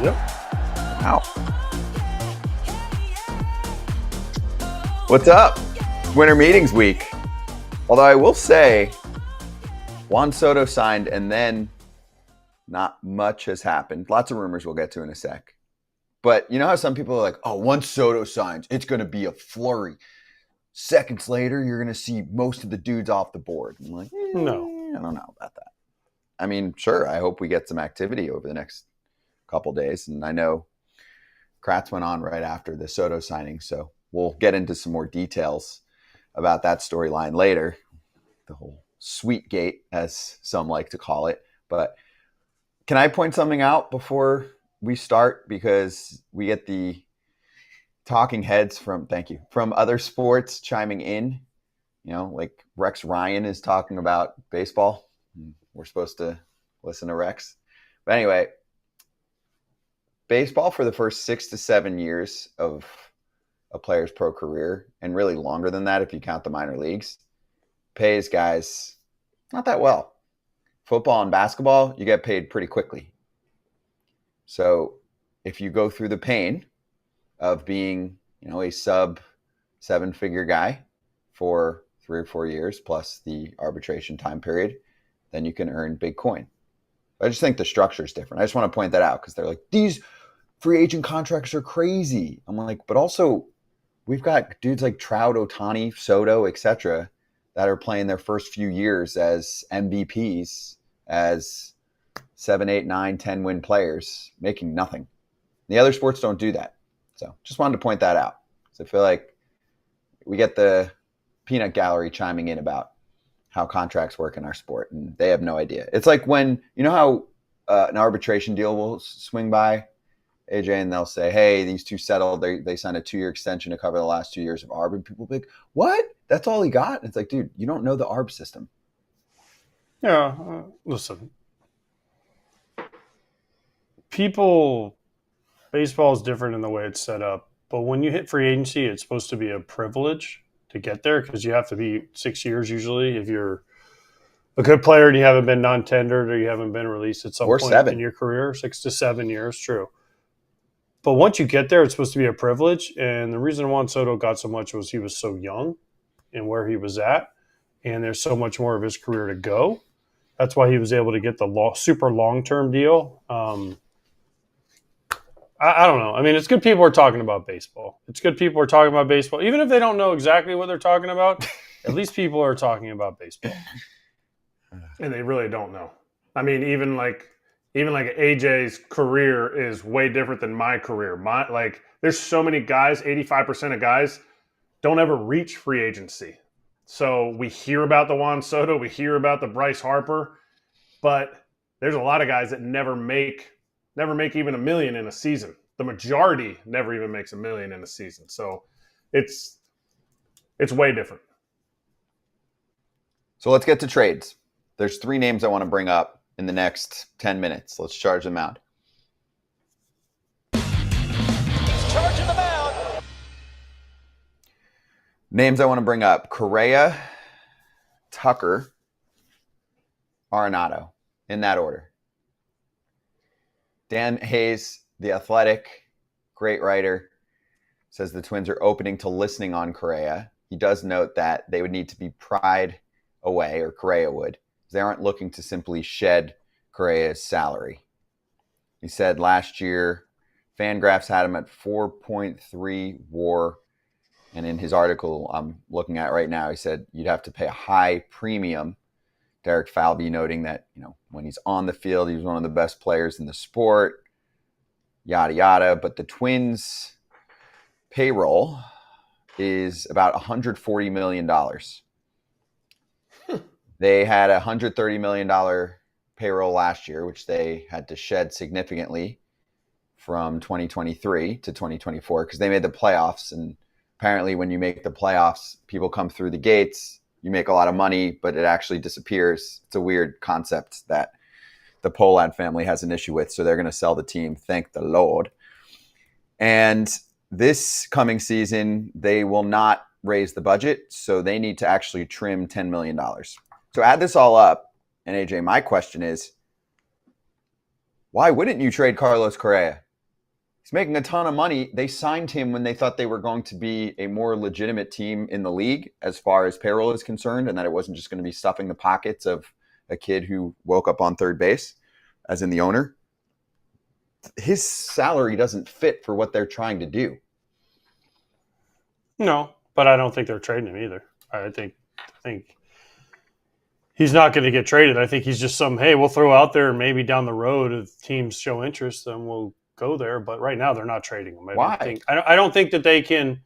Yep. Wow. What's up? Winter meetings week. Although I will say, Juan Soto signed and then not much has happened. Lots of rumors we'll get to in a sec. But you know how some people are like, oh, once Soto signs, it's going to be a flurry. Seconds later, you're going to see most of the dudes off the board. I'm like, No. I don't know about that. I mean, sure, I hope we get some activity over the next couple days. And I know Kratz went on right after the Soto signing, so we'll get into some more details about that storyline later. The whole sweet gate, as some like to call it. But can I point something out before we start? Because we get the talking heads from other sports chiming in. You know, like Rex Ryan is talking about baseball. We're supposed to listen to Rex. But anyway, baseball for the first 6 to 7 years of a player's pro career, and really longer than that if you count the minor leagues, pays guys not that well. Football and basketball, you get paid pretty quickly. So if you go through the pain of being, a sub 7-figure guy for 3 or 4 years plus the arbitration time period, then you can earn big coin. I just think the structure is different. I just want to point that out because they're like, these free agent contracts are crazy. I'm like, but also we've got dudes like Trout, Ohtani, Soto, etc. that are playing their first few years as MVPs, as 7, 8, 9, 10 win players, making nothing. The other sports don't do that. So just wanted to point that out. So I feel like we get the peanut gallery chiming in about how contracts work in our sport, and they have no idea. It's like when, how an arbitration deal will swing by, AJ, and they'll say, hey, these two settled. They signed a 2-year extension to cover the last 2 years of ARB. And people be like, what? That's all he got? And it's like, dude, you don't know the ARB system. Yeah, listen. Baseball is different in the way it's set up. But when you hit free agency, it's supposed to be a privilege to get there because you have to be 6 years usually if you're a good player and you haven't been non-tendered or you haven't been released at some point 7 in your career. 6 to 7 years, true. But once you get there, it's supposed to be a privilege. And the reason Juan Soto got so much was he was so young and where he was at. And there's so much more of his career to go. That's why he was able to get the super long-term deal. I don't know. I mean, it's good people are talking about baseball. Even if they don't know exactly what they're talking about, at least people are talking about baseball. And they really don't know. I mean, even like AJ's career is way different than my career. There's so many guys, 85% of guys don't ever reach free agency. So we hear about the Juan Soto, we hear about the Bryce Harper, but there's a lot of guys that never make even $1 million in a season. The majority never even makes $1 million in a season. So it's way different. So let's get to trades. There's 3 names I want to bring up in the next 10 minutes. Let's charge the mound. Charging the mound. Names I want to bring up: Correa, Tucker, Arenado, in that order. Dan Hayes, The Athletic, great writer, says the Twins are opening to listening on Correa. He does note that they would need to be pried away, or Correa would. They aren't looking to simply shed Correa's salary. He said last year, Fangraphs had him at 4.3 WAR. And in his article I'm looking at right now, he said you'd have to pay a high premium. Derek Falvey noting that, when he's on the field, he's one of the best players in the sport, yada, yada. But the Twins' payroll is about $140 million. They had a $130 million payroll last year, which they had to shed significantly from 2023 to 2024 because they made the playoffs. And apparently when you make the playoffs, people come through the gates, you make a lot of money, but it actually disappears. It's a weird concept that the Pohlad family has an issue with. So they're going to sell the team. Thank the Lord. And this coming season, they will not raise the budget. So they need to actually trim $10 million. So add this all up. And AJ, my question is, why wouldn't you trade Carlos Correa? He's making a ton of money. They signed him when they thought they were going to be a more legitimate team in the league as far as payroll is concerned, and that it wasn't just going to be stuffing the pockets of a kid who woke up on third base, as in the owner. His salary doesn't fit for what they're trying to do. No, but I don't think they're trading him either. I think he's not going to get traded. I think he's just hey, we'll throw out there, and maybe down the road if teams show interest, then we'll go there. But right now they're not trading him. Why? I don't think that they can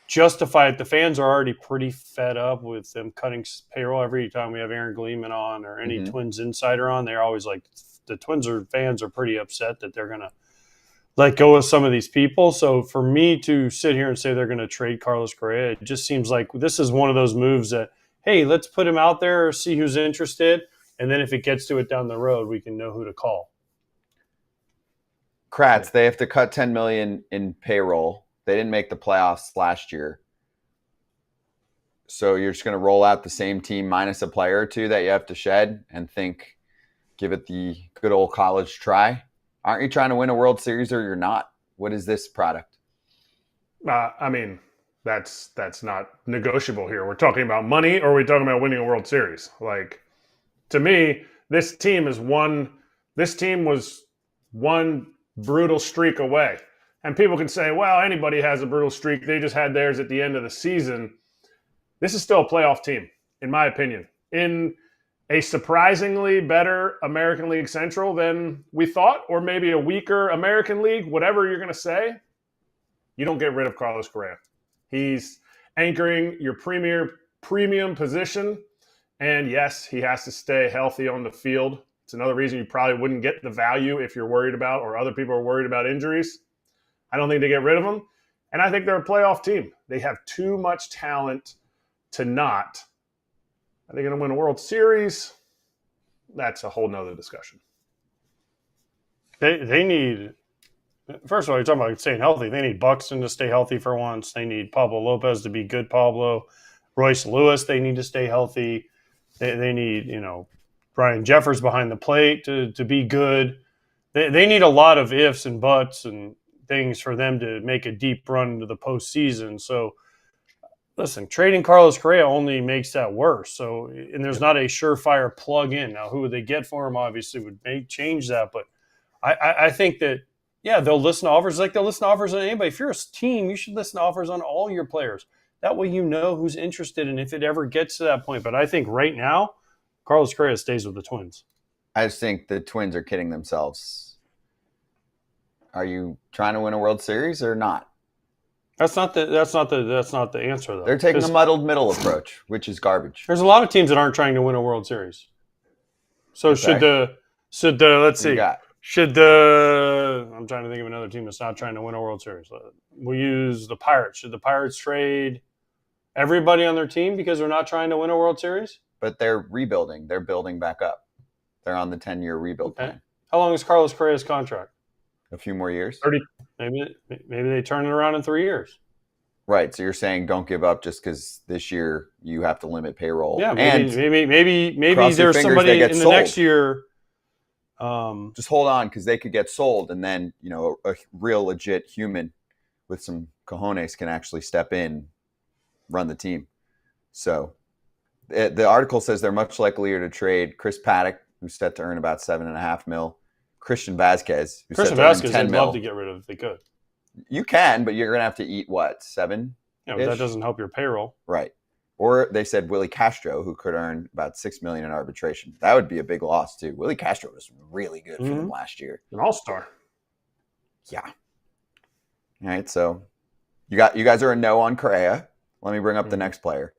justify it. The fans are already pretty fed up with them cutting payroll every time we have Aaron Gleeman on or any Twins insider on. They're always like, the Twins fans are pretty upset that they're going to let go of some of these people. So for me to sit here and say they're going to trade Carlos Correa, it just seems like this is one of those moves that, hey, let's put him out there, see who's interested, and then if it gets to it down the road, we can know who to call. Kratz, they have to cut $10 million in payroll. They didn't make the playoffs last year. So you're just going to roll out the same team minus a player or two that you have to shed and give it the good old college try? Aren't you trying to win a World Series or you're not? What is this product? I mean, that's not negotiable here. We're talking about money, or are we talking about winning a World Series? Like, to me, this team was one brutal streak away. And people can say, well, anybody has a brutal streak. They just had theirs at the end of the season. This is still a playoff team, in my opinion. In a surprisingly better American League Central than we thought, or maybe a weaker American League, whatever you're going to say, you don't get rid of Carlos Correa. He's anchoring your premium position. And yes, he has to stay healthy on the field. It's another reason you probably wouldn't get the value if you're worried about, or other people are worried about, injuries. I don't think they get rid of him. And I think they're a playoff team. They have too much talent to not. Are they going to win a World Series? That's a whole nother discussion. They need, first of all, you're talking about staying healthy. They need Buxton to stay healthy for once. They need Pablo Lopez to be good Pablo. Royce Lewis, they need to stay healthy. They need, Brian Jeffers behind the plate to be good. They need a lot of ifs and buts and things for them to make a deep run into the postseason. So, listen, trading Carlos Correa only makes that worse. So, and there's not a surefire plug-in. Now, who would they get for him obviously would change that. But I think that, yeah, they'll listen to offers like they'll listen to offers on anybody. If you're a team, you should listen to offers on all your players. That way you know who's interested and if it ever gets to that point. But I think right now, Carlos Correa stays with the Twins. I just think the Twins are kidding themselves. Are you trying to win a World Series or not? That's not the answer, though. They're taking the muddled middle approach, which is garbage. There's a lot of teams that aren't trying to win a World Series. So let's see. I'm trying to think of another team that's not trying to win a World Series. We'll use the Pirates. Should the Pirates trade everybody on their team because they're not trying to win a World Series? But they're rebuilding. They're building back up. They're on the 10-year rebuild plan. How long is Carlos Correa's contract? A few more years? 30. Maybe they turn it around in 3 years. Right. So you're saying don't give up just because this year you have to limit payroll. Yeah, maybe there's somebody in the next year. Just hold on, because they could get sold, and then a real legit human with some cojones can actually step in, run the team. So the article says they're much likelier to trade Chris Paddock, who's set to earn about $7.5 million. Christian Vasquez, who's set to earn $10 million. I'd love to get rid of if they could. You can, but you're going to have to eat what, 7? Yeah, but that doesn't help your payroll. Right. Or they said Willie Castro, who could earn about $6 million in arbitration. That would be a big loss too. Willie Castro was really good for them last year. An all-star. Yeah. All right. So you guys are a no on Correa. Let me bring up the next player.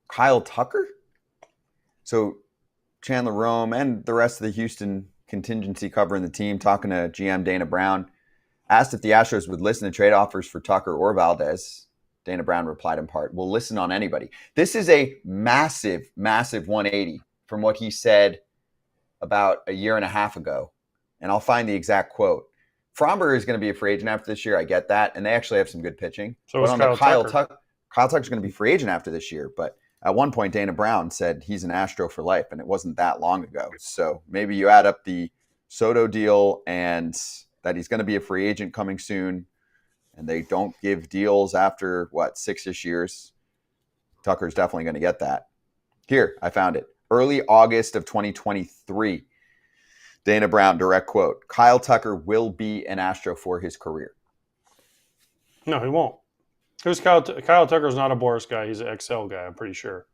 Kyle Tucker. So Chandler Rome and the rest of the Houston contingency covering the team, talking to GM Dana Brown, asked if the Astros would listen to trade offers for Tucker or Valdez. Dana Brown replied in part, "We'll listen on anybody." This is a massive, massive 180 from what he said about a year and a half ago. And I'll find the exact quote. Fromberger is going to be a free agent after this year. I get that. And they actually have some good pitching. So but on Kyle Tucker. Kyle Tucker's going to be free agent after this year. But at one point, Dana Brown said he's an Astro for life. And it wasn't that long ago. So maybe you add up the Soto deal and that he's going to be a free agent coming soon, and they don't give deals after, 6-ish years, Tucker's definitely going to get that. Here, I found it. Early August of 2023, Dana Brown, direct quote, Kyle Tucker will be an Astro for his career. No, he won't. Who's Kyle Tucker's not a Boris guy. He's an XL guy, I'm pretty sure.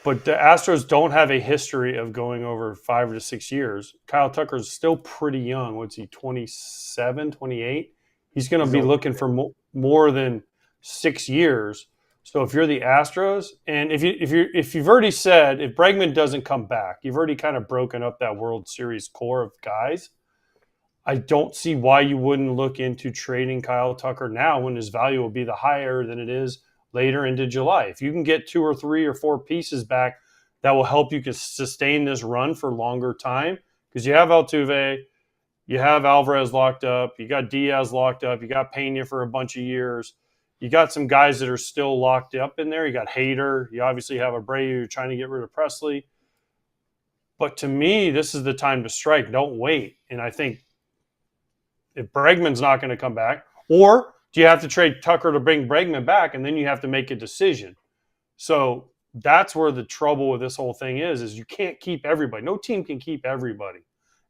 But the Astros don't have a history of going over 5 to 6 years. Kyle Tucker's still pretty young. What's he, 27, 28? He's going to be looking for more than 6 years. So if you're the Astros, and if you've already said if Bregman doesn't come back, you've already kind of broken up that World Series core of guys. I don't see why you wouldn't look into trading Kyle Tucker now when his value will be the higher than it is later into July. If you can get 2 or 3 or 4 pieces back, that will help you sustain this run for longer time. Because you have Altuve, you have Alvarez locked up, you got Diaz locked up, you got Pena for a bunch of years. You got some guys that are still locked up in there. You got Hader. You obviously have Abreu. You're trying to get rid of Presley. But to me, this is the time to strike. Don't wait. And I think if Bregman's not going to come back, or do you have to trade Tucker to bring Bregman back, and then you have to make a decision? So that's where the trouble with this whole thing is you can't keep everybody. No team can keep everybody.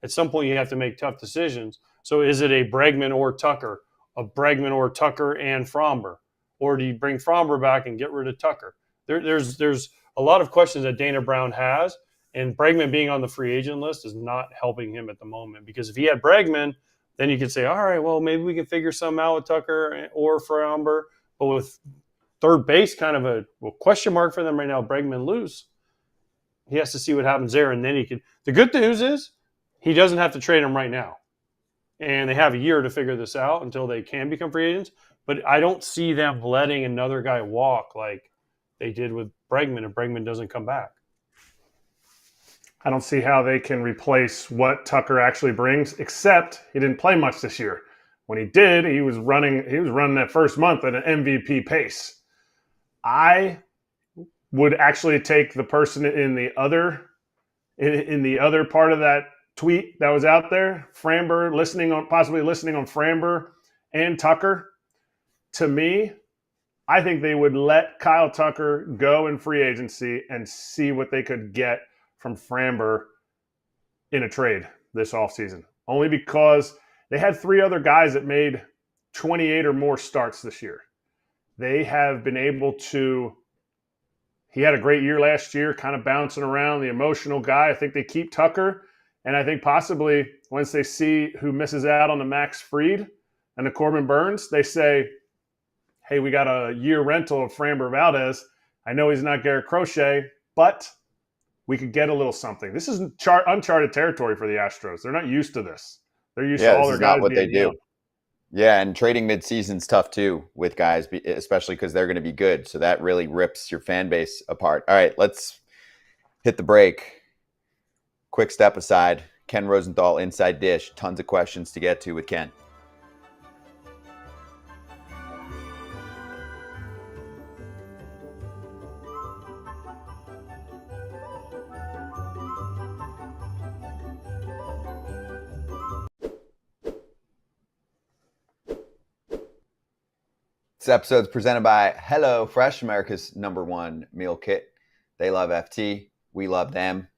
At some point, you have to make tough decisions. So is it a Bregman or Tucker? A Bregman or Tucker and Fromber? Or do you bring Fromber back and get rid of Tucker? There's a lot of questions that Dana Brown has, and Bregman being on the free agent list is not helping him at the moment. Because if he had Bregman, then you could say, all right, well, maybe we can figure something out with Tucker or Fromber. But with third base kind of a question mark for them right now, Bregman loose, he has to see what happens there, and then he can. The good news is he doesn't have to trade him right now. And they have a year to figure this out until they can become free agents. But I don't see them letting another guy walk like they did with Bregman if Bregman doesn't come back. I don't see how they can replace what Tucker actually brings, except he didn't play much this year. When he did, he was running that first month at an MVP pace. I would actually take the person in the other part of that tweet that was out there, Framber possibly listening on Framber and Tucker. To me, I think they would let Kyle Tucker go in free agency and see what they could get from Framber in a trade this offseason. Only because they had 3 other guys that made 28 or more starts this year. They have been able to – he had a great year last year, kind of bouncing around, the emotional guy. I think they keep Tucker. And I think possibly once they see who misses out on the Max Fried and the Corbin Burns, they say, hey, we got a year rental of Framber Valdez. I know he's not Garrett Crochet, but we could get a little something. This is uncharted territory for the Astros. They're not used to this. They're used to all their guys what they being do. young. Yeah, and trading midseason's tough too with guys, especially because they're going to be good. So that really rips your fan base apart. All right, let's hit the break. Quick step aside. Ken Rosenthal, Inside Dish. Tons of questions to get to with Ken. This episode is presented by HelloFresh, America's #1 meal kit. They love FT. We love them.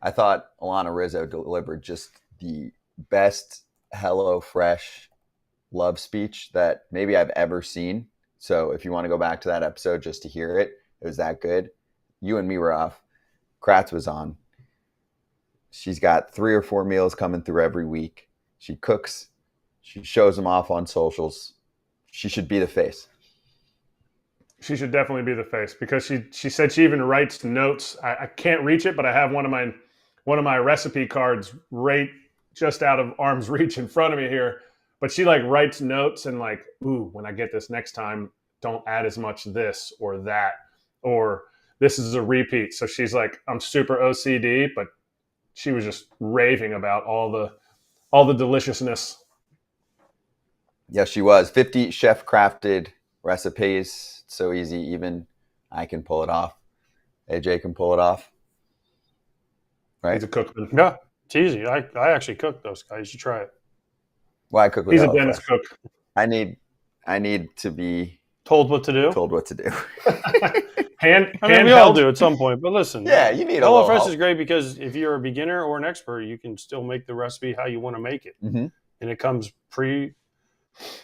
I thought Alana Rizzo delivered just the best HelloFresh love speech that maybe I've ever seen. So if you want to go back to that episode just to hear it, it was that good. You and me were off. Kratz was on. She's got 3 or 4 meals coming through every week. She cooks. She shows them off on socials. She should be the face. She should definitely be the face because she said she even writes notes. I can't reach it, but I have one of my recipe cards right just out of arm's reach in front of me here. But she writes notes and ooh, when I get this next time, don't add as much this or that, or this is a repeat. So she's I'm super OCD, but she was just raving about all the deliciousness. Yes, she was. 50 chef-crafted recipes. So easy, even I can pull it off. AJ can pull it off. Right? He's a cookman. Yeah, it's easy. I actually cook those guys. You should try it. Why cook with He's a HelloFresh? dentist cook. I need to be Told what to do. told what to do. We all do at some point. But listen, Yeah, you need a little HelloFresh help. is great because if you're a beginner or an expert, you can still make the recipe how you want to make it, and it comes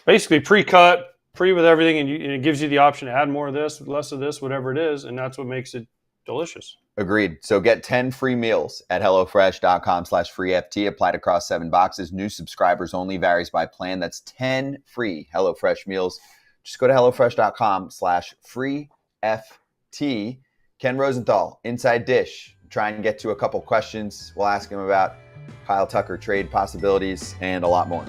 basically pre-cut, with everything, and it gives you the option to add more of this, less of this, whatever it is, and that's what makes it delicious. Agreed. So get 10 free meals at HelloFresh.com/freeFT, applied across 7 boxes. New subscribers only, varies by plan. That's 10 free HelloFresh meals. Just go to HelloFresh.com/freeFT. Ken Rosenthal, Inside Dish. Try and get to a couple questions. We'll ask him about Kyle Tucker trade possibilities and a lot more.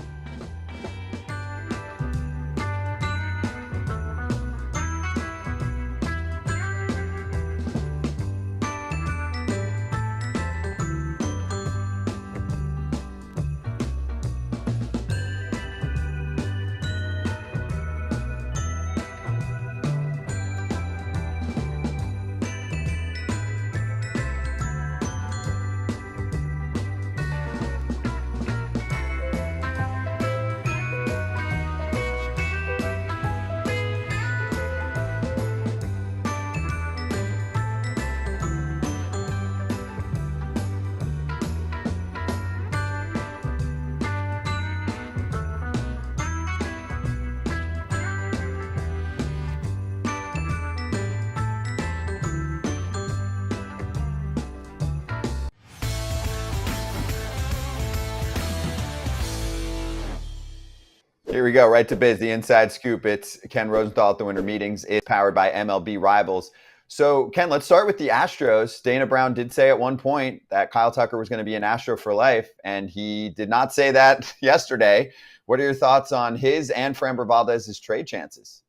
Here we go, right to biz, the inside scoop. It's Ken Rosenthal at the Winter Meetings. It's powered by MLB Rivals. So, Ken, let's start with the Astros. Dana Brown did say at one point that Kyle Tucker was going to be an Astro for life, and he did not say that yesterday. What are your thoughts on his and Framber Valdez's trade chances?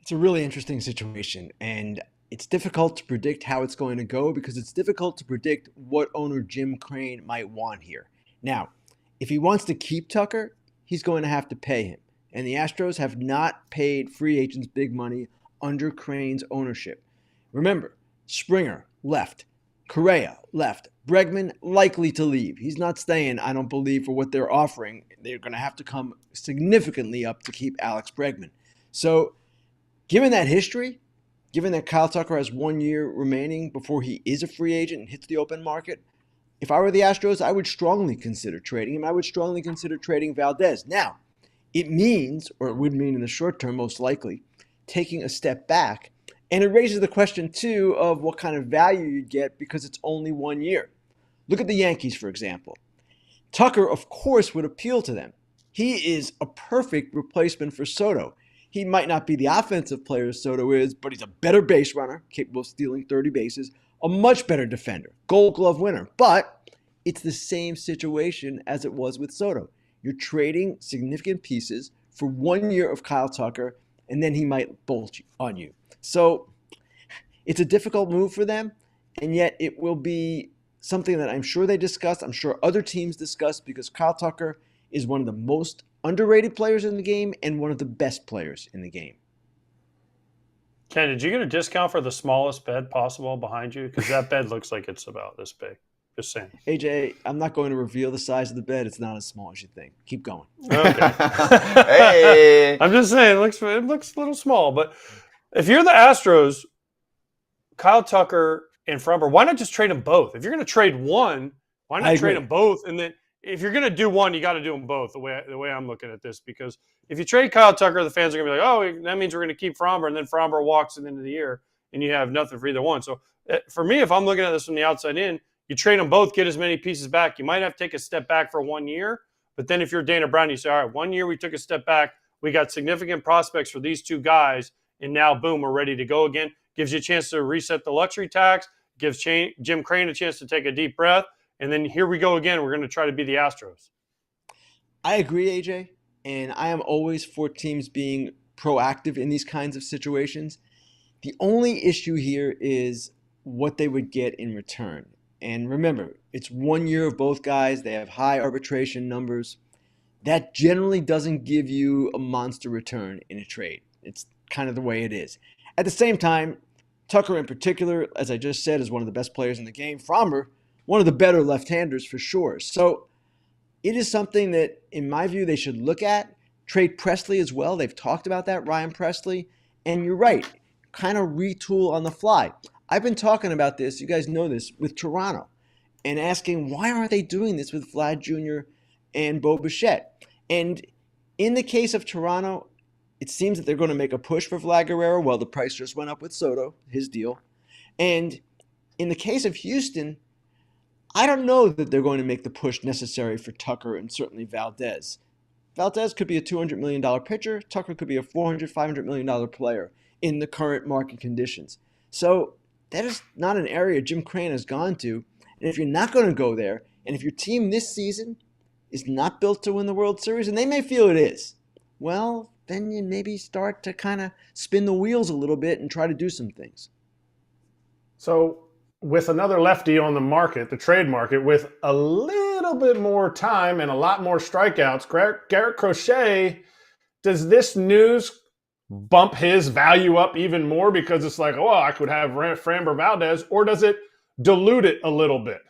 It's a really interesting situation, and it's difficult to predict how it's going to go because it's difficult to predict what owner Jim Crane might want here. Now, if he wants to keep Tucker, he's going to have to pay him. And the Astros have not paid free agents big money under Crane's ownership. Remember, Springer left. Correa left. Bregman likely to leave. He's not staying, I don't believe, for what they're offering. They're going to have to come significantly up to keep Alex Bregman. So, given that history, given that Kyle Tucker has 1 year remaining before he is a free agent and hits the open market, if I were the Astros, I would strongly consider trading him. I would strongly consider trading Valdez. Now, it means, or it would mean in the short term, most likely, taking a step back. And it raises the question, too, of what kind of value you get because it's only 1 year. Look at the Yankees, for example. Tucker, of course, would appeal to them. He is a perfect replacement for Soto. He might not be the offensive player Soto is, but he's a better base runner, capable of stealing 30 bases, a much better defender, Gold Glove winner. But it's the same situation as it was with Soto. You're trading significant pieces for 1 year of Kyle Tucker, and then he might bolt on you. So it's a difficult move for them, and yet it will be something that I'm sure they discussed. I'm sure other teams discussed because Kyle Tucker is one of the most underrated players in the game and one of the best players in the game. Ken, did you get a discount for the smallest bed possible behind you? Because that bed looks like it's about this big. Just saying. AJ, I'm not going to reveal the size of the bed. It's not as small as you think. Keep going. Okay. Hey! I'm just saying it looks a little small. But if you're the Astros, Kyle Tucker and Framber, why not just trade them both? If you're going to trade one, why not trade them both? And then if you're going to do one, you got to do them both. The way I'm looking at this, because if you trade Kyle Tucker, the fans are going to be like, "Oh, that means we're going to keep Framber," and then Framber walks at the end of the year, and you have nothing for either one. So for me, if I'm looking at this from the outside in, you trade them both, get as many pieces back. You might have to take a step back for 1 year, but then if you're Dana Brown, you say, "All right, 1 year we took a step back. We got significant prospects for these two guys, and now boom, we're ready to go again." Gives you a chance to reset the luxury tax. Gives Jim Crane a chance to take a deep breath, and then here we go again. We're going to try to be the Astros. I agree, AJ, and I am always for teams being proactive in these kinds of situations. The only issue here is what they would get in return. And remember, it's 1 year of both guys. They have high arbitration numbers. That generally doesn't give you a monster return in a trade. It's kind of the way it is. At the same time, Tucker in particular, as I just said, is one of the best players in the game. Framber, one of the better left-handers for sure. So it is something that, in my view, they should look at. Trade Presley as well. They've talked about that, Ryan Presley. And you're right, kind of retool on the fly. I've been talking about this, you guys know this, with Toronto, and asking why aren't they doing this with Vlad Jr. and Bo Bichette? And in the case of Toronto, it seems that they're going to make a push for Vlad Guerrero. Well, the price just went up with Soto, his deal. And in the case of Houston, I don't know that they're going to make the push necessary for Tucker and certainly Valdez. Valdez could be a $200 million pitcher. Tucker could be a $400, $500 million player in the current market conditions. So that is not an area Jim Crane has gone to. And if you're not going to go there, and if your team this season is not built to win the World Series, and they may feel it is, well, then you maybe start to kind of spin the wheels a little bit and try to do some things. So with another lefty on the market, the trade market, with a little bit more time and a lot more strikeouts, Garrett Crochet, does this news bump his value up even more because it's like, oh, I could have Framber Valdez, or does it dilute it a little bit?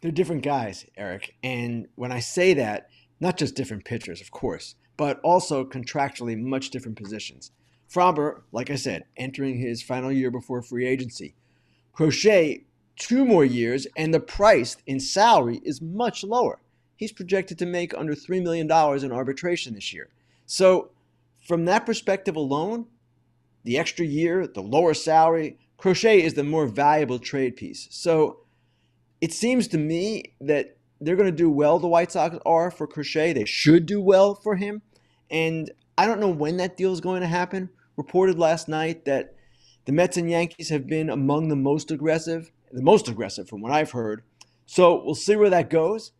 They're different guys, Eric. And when I say that, not just different pitchers, of course, but also contractually much different positions. Framber, like I said, entering his final year before free agency. Crochet, 2 more years, and the price in salary is much lower. He's projected to make under $3 million in arbitration this year. So from that perspective alone, the extra year, the lower salary, Crochet is the more valuable trade piece. So it seems to me that they're going to do well, the White Sox are, for Crochet. They should do well for him. And I don't know when that deal is going to happen. Reported last night that the Mets and Yankees have been among the most aggressive from what I've heard. So we'll see where that goes.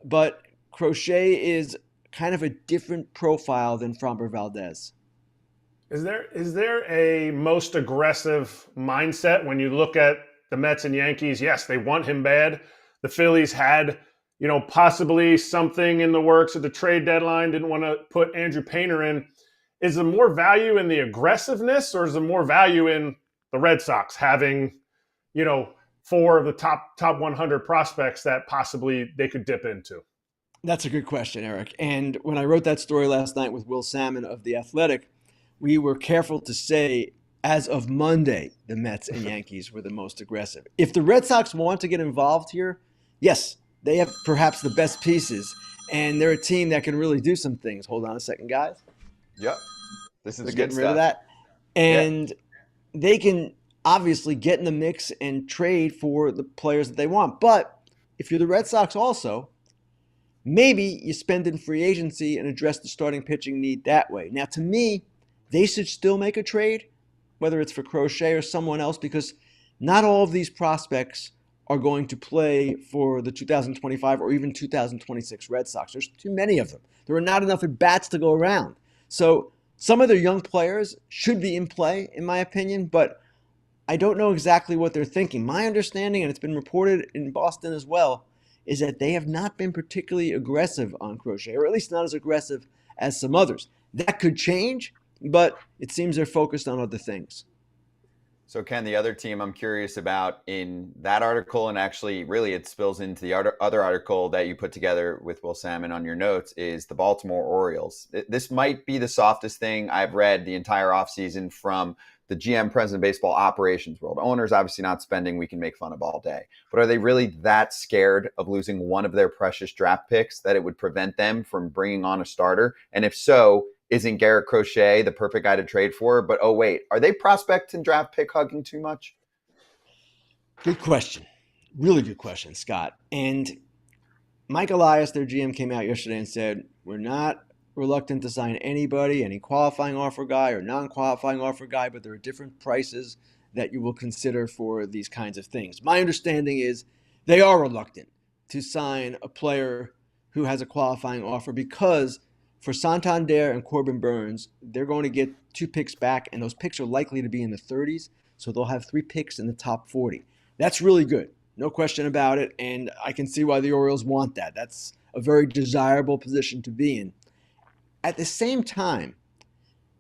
But Crochet is kind of a different profile than Framber Valdez. Is there a most aggressive mindset when you look at the Mets and Yankees? Yes, they want him bad. The Phillies had, possibly something in the works at the trade deadline, didn't want to put Andrew Painter in. Is there more value in the aggressiveness, or is there more value in the Red Sox having, 4 of the top 100 prospects that possibly they could dip into? That's a good question, Eric. And when I wrote that story last night with Will Salmon of The Athletic, we were careful to say, as of Monday, the Mets and Yankees were the most aggressive. If the Red Sox want to get involved here, yes, they have perhaps the best pieces, and they're a team that can really do some things. Hold on a second, guys. Yep. This is They're good getting stuff. rid of that. And they can obviously get in the mix and trade for the players that they want. But if you're the Red Sox also, maybe you spend in free agency and address the starting pitching need that way. Now, to me, they should still make a trade, whether it's for Crochet or someone else, because not all of these prospects are going to play for the 2025 or even 2026 Red Sox. There's too many of them. There are not enough at-bats to go around. So some of their young players should be in play, in my opinion, but I don't know exactly what they're thinking. My understanding, and it's been reported in Boston as well, is that they have not been particularly aggressive on Crochet, or at least not as aggressive as some others. That could change, but it seems they're focused on other things. So, Ken, the other team I'm curious about in that article, and actually really it spills into the other article that you put together with Will Salmon on your notes, is the Baltimore Orioles. This might be the softest thing I've read the entire offseason from the GM, president of baseball operations world. Owners obviously not spending, we can make fun of all day. But are they really that scared of losing one of their precious draft picks that it would prevent them from bringing on a starter? And if so, isn't Garrett Crochet the perfect guy to trade for? But, oh, wait, are they prospect and draft pick hugging too much? Good question. Really good question, Scott. And Mike Elias, their GM, came out yesterday and said, we're not reluctant to sign anybody, any qualifying offer guy or non-qualifying offer guy, but there are different prices that you will consider for these kinds of things. My understanding is they are reluctant to sign a player who has a qualifying offer because for Santander and Corbin Burns, they're going to get 2 picks back, and those picks are likely to be in the 30s, so they'll have 3 picks in the top 40. That's really good. No question about it, and I can see why the Orioles want that. That's a very desirable position to be in. At the same time,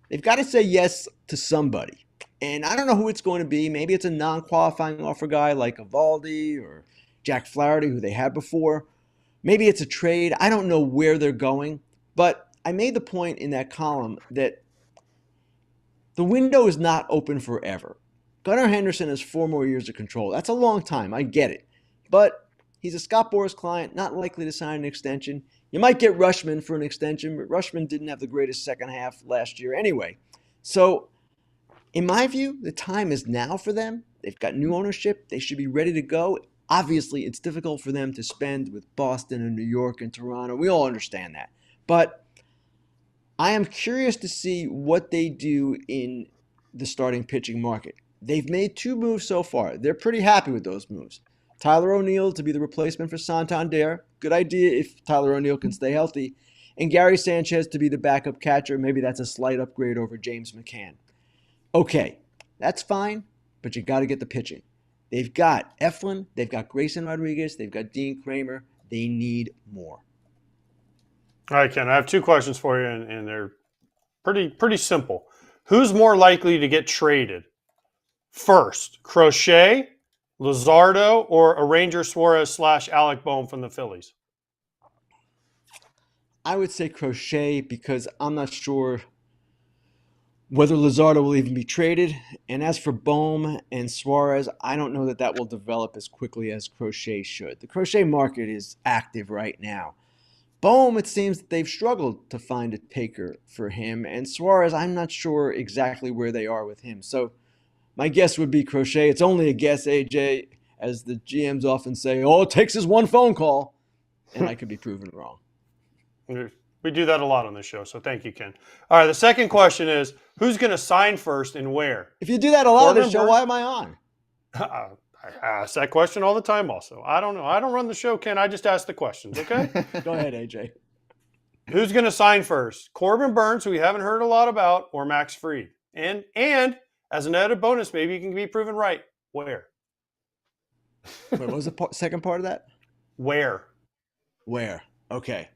they've got to say yes to somebody. And I don't know who it's going to be. Maybe it's a non-qualifying offer guy like Evaldi or Jack Flaherty, who they had before. Maybe it's a trade. I don't know where they're going, but I made the point in that column that the window is not open forever. Gunnar Henderson has 4 more years of control. That's a long time. I get it. But he's a Scott Boras client, not likely to sign an extension. You might get Rushman for an extension, but Rushman didn't have the greatest second half last year anyway. So, in my view, the time is now for them. They've got new ownership. They should be ready to go. Obviously, it's difficult for them to spend with Boston and New York and Toronto. We all understand that. But I am curious to see what they do in the starting pitching market. They've made 2 moves so far. They're pretty happy with those moves. Tyler O'Neill to be the replacement for Santander. Good idea if Tyler O'Neill can stay healthy. And Gary Sanchez to be the backup catcher. Maybe that's a slight upgrade over James McCann. Okay, that's fine, but you got to get the pitching. They've got Eflin, they've got Grayson Rodriguez, they've got Dean Kramer. They need more. All right, Ken, I have 2 questions for you, and they're pretty simple. Who's more likely to get traded? First, Crochet, Luzardo, or a Ranger Suarez / Alec Bohm from the Phillies? I would say Crochet because I'm not sure whether Luzardo will even be traded. And as for Bohm and Suarez, I don't know that will develop as quickly as Crochet should. The Crochet market is active right now. Bohm, it seems that they've struggled to find a taker for him. And Suarez, I'm not sure exactly where they are with him. So my guess would be Crochet. It's only a guess, AJ, as the GMs often say, all it takes is 1 phone call. And I could be proven wrong. We do that a lot on this show, so thank you, Ken. All right, the second question is, who's going to sign first and where? If you do that a lot on this show, why am I on? I ask that question all the time also. I don't know. I don't run the show, Ken. I just ask the questions, okay? Go ahead, AJ. Who's going to sign first? Corbin Burns, who we haven't heard a lot about, or Max Fried? And as an added bonus, maybe you can be proven right. Where? Wait, what was the second part of that? Where? Okay.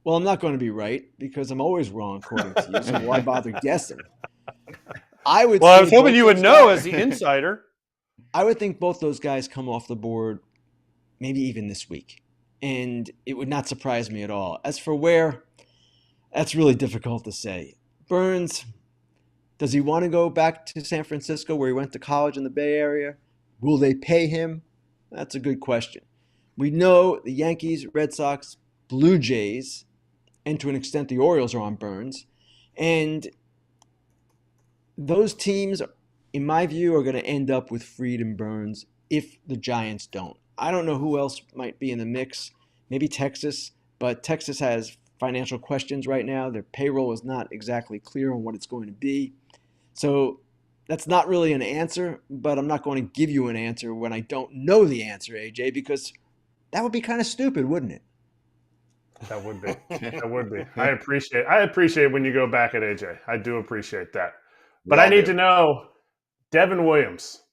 Well, I'm not going to be right because I'm always wrong according to you, so why bother guessing? I was hoping you would know as the insider. I would think both those guys come off the board maybe even this week, and it would not surprise me at all. As for where, that's really difficult to say. Burns, does he want to go back to San Francisco where he went to college in the Bay Area? Will they pay him? That's a good question. We know the Yankees, Red Sox, Blue Jays, and to an extent the Orioles are on Burns. And those teams, in my view, are going to end up with Fried and Burns if the Giants don't. I don't know who else might be in the mix. Maybe Texas, but Texas has financial questions right now. Their payroll is not exactly clear on what it's going to be. So that's not really an answer, but I'm not going to give you an answer when I don't know the answer, AJ, because that would be kind of stupid, wouldn't it? That would be. That would be. I appreciate when you go back at AJ. I do appreciate that. But I need to know, Devin Williams,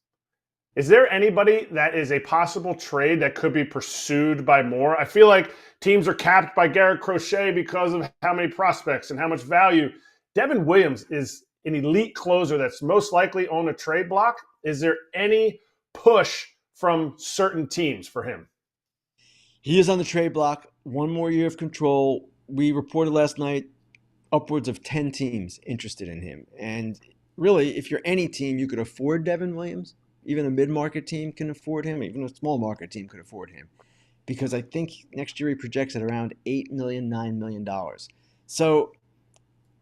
is there anybody that is a possible trade that could be pursued by more? I feel like teams are capped by Garrett Crochet because of how many prospects and how much value. Devin Williams is an elite closer that's most likely on a trade block. Is there any push from certain teams for him? He is on the trade block. 1 more year of control. We reported last night upwards of 10 teams interested in him. And really, if you're any team, you could afford Devin Williams. Even a mid-market team can afford him. Even a small market team could afford him. Because I think next year he projects at around $8 million, $9 million. So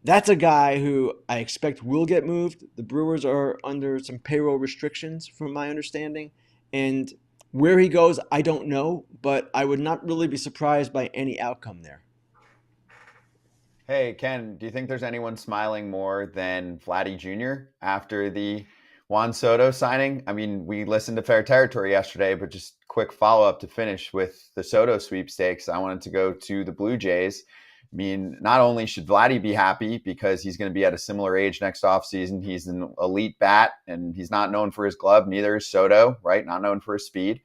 that's a guy who I expect will get moved. The Brewers are under some payroll restrictions, from my understanding. And where he goes, I don't know, but I would not really be surprised by any outcome there. Hey, Ken, do you think there's anyone smiling more than Vladdy Jr. after the Juan Soto signing? I mean, we listened to Fair Territory yesterday, but just quick follow-up to finish with the Soto sweepstakes. I wanted to go to the Blue Jays. I mean, not only should Vladdy be happy because he's going to be at a similar age next offseason, he's an elite bat, and he's not known for his glove. Neither is Soto, right? Not known for his speed.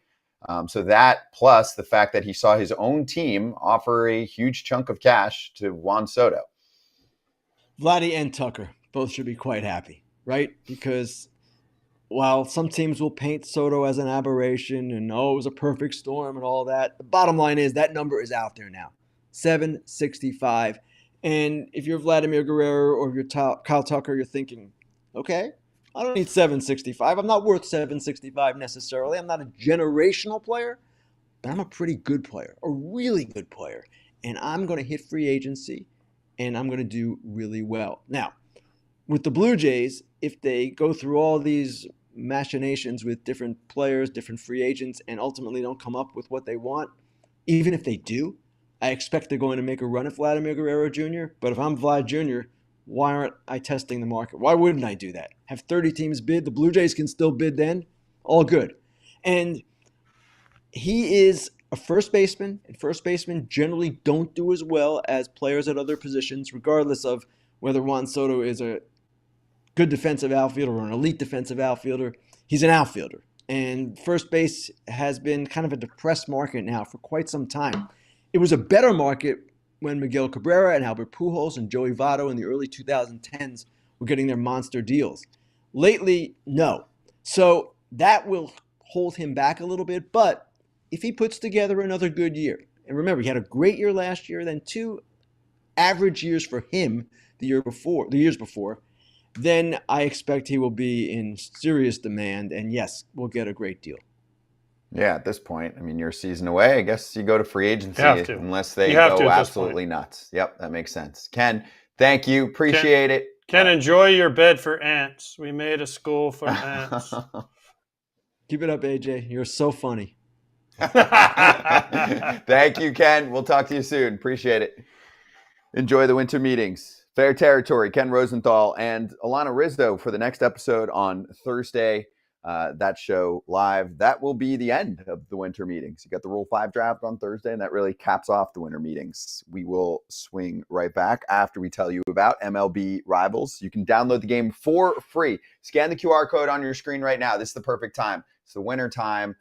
So that, plus the fact that he saw his own team offer a huge chunk of cash to Juan Soto. Vladdy and Tucker both should be quite happy, right? Because while some teams will paint Soto as an aberration and, it was a perfect storm and all that, the bottom line is that number is out there now. 765. And if you're Vladimir Guerrero or if you're Kyle Tucker, you're thinking, okay, I don't need 765. I'm not worth 765 necessarily. I'm not a generational player, but I'm a pretty good player, a really good player. And I'm going to hit free agency, and I'm going to do really well. Now, with the Blue Jays, if they go through all these machinations with different players, different free agents, and ultimately don't come up with what they want, even if they do, I expect they're going to make a run at Vladimir Guerrero Jr. But if I'm Vlad Jr., why aren't I testing the market? Why wouldn't I do that? Have 30 teams bid. The Blue Jays can still bid then. All good. And he is a first baseman, and first basemen generally don't do as well as players at other positions, regardless of whether Juan Soto is a good defensive outfielder or an elite defensive outfielder. He's an outfielder. And first base has been kind of a depressed market now for quite some time. It was a better market when Miguel Cabrera and Albert Pujols and Joey Votto in the early 2010s were getting their monster deals. Lately, no. So that will hold him back a little bit. But if he puts together another good year, and remember, he had a great year last year, then 2 average years for him the years before, then I expect he will be in serious demand. And yes, we'll get a great deal. Yeah, at this point, I mean, you're a season away. I guess you go to free agency unless they go absolutely nuts. Yep, that makes sense. Ken, thank you. Appreciate it. Ken, enjoy your bed for ants. We made a school for ants. Keep it up, AJ. You're so funny. Thank you, Ken. We'll talk to you soon. Appreciate it. Enjoy the winter meetings. Fair Territory, Ken Rosenthal and Alana Rizzo for the next episode on Thursday. That show live. That will be the end of the winter meetings. You got the Rule 5 draft on Thursday, and that really caps off the winter meetings. We will swing right back after we tell you about MLB Rivals. You can download the game for free. Scan the QR code on your screen right now. This is the perfect time. It's the winter time.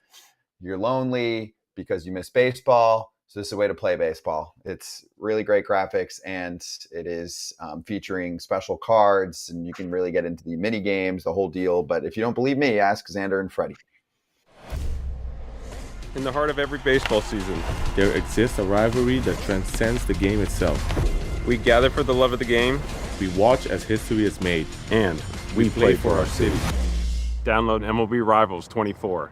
You're lonely because you miss baseball. So this is a way to play baseball. It's really great graphics, and it is featuring special cards, and you can really get into the mini games, the whole deal. But if you don't believe me, ask Xander and Freddie. In the heart of every baseball season, there exists a rivalry that transcends the game itself. We gather for the love of the game, we watch as history is made, and we play for our city. Download MLB Rivals 24.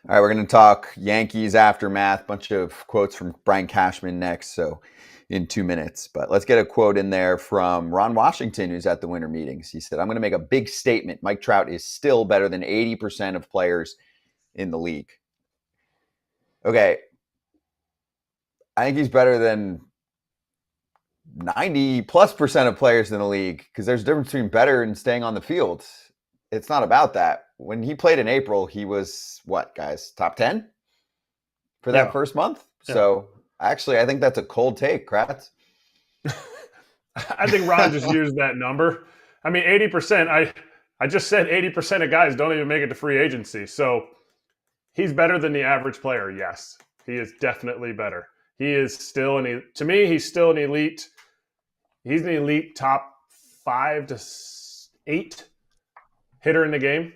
All right, we're going to talk Yankees aftermath. Bunch of quotes from Brian Cashman next, so in 2 minutes. But let's get a quote in there from Ron Washington, who's at the winter meetings. He said, I'm going to make a big statement. Mike Trout is still better than 80% of players in the league. Okay. I think he's better than 90+% of players in the league, because there's a difference between better and staying on the field. It's not about that. When he played in April, he was what, guys? Top 10 for that first month? Yeah. So actually, I think that's a cold take, Kratz. I think Ron just used that number. I mean, 80%, I just said 80% of guys don't even make it to free agency. So he's better than the average player, yes. He is definitely better. He is still to me, he's still an elite. He's an elite top 5 to 8 hitter in the game.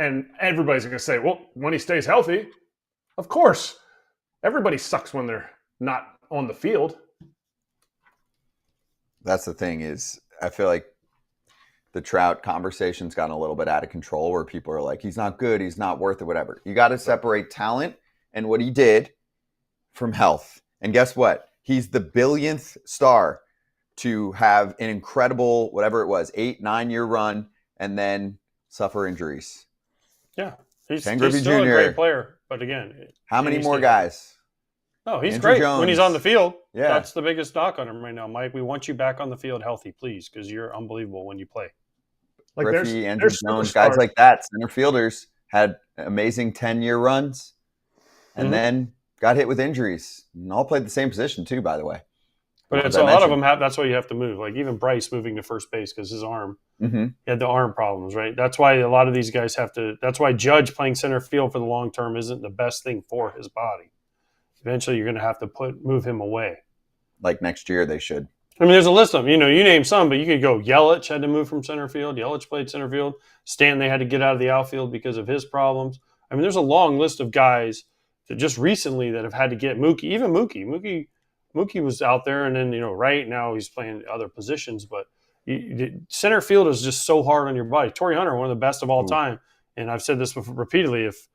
And everybody's going to say, well, when he stays healthy, of course. Everybody sucks when they're not on the field. That's the thing is, I feel like the Trout conversation's gotten a little bit out of control where people are like, he's not good, he's not worth it, whatever. You got to separate talent and what he did from health. And guess what? He's the billionth star to have an incredible, whatever it was, 8-9 year run and then suffer injuries. Yeah, he's Ken still Jr. a great player. But again, how many more guys? No, he's Andrew great Jones. when he's on the field. Yeah. That's the biggest knock on him right now, Mike. We want you back on the field healthy, please, because you're unbelievable when you play. Like Griffey, Andrew Jones, guys like that, center fielders had amazing 10-year runs and then got hit with injuries. And all played the same position too, by the way. But it's a lot of them have. That's why you have to move. Like even Bryce moving to first base because his arm, he had the arm problems, right? That's why a lot of these guys have to. That's why Judge playing center field for the long term isn't the best thing for his body. Eventually, you're going to have to move him away. Like next year, they should. I mean, there's a list of them. You name some, but you could go. Yelich had to move from center field. Yelich played center field. Stanton, they had to get out of the outfield because of his problems. I mean, there's a long list of guys that just recently that have had to get Mookie. Even Mookie was out there, and then right now he's playing other positions. But center field is just so hard on your body. Torrey Hunter, one of the best of all time, and I've said this repeatedly. If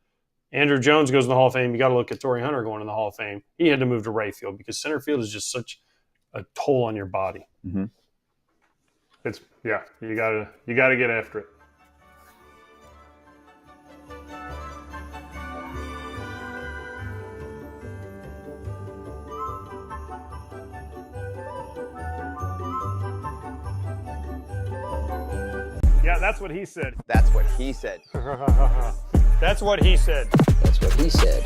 Andrew Jones goes in the Hall of Fame, you got to look at Torrey Hunter going in the Hall of Fame. He had to move to right field because center field is just such a toll on your body. Mm-hmm. You gotta get after it. Yeah, that's what he said. That's what he said. That's what he said. That's what he said.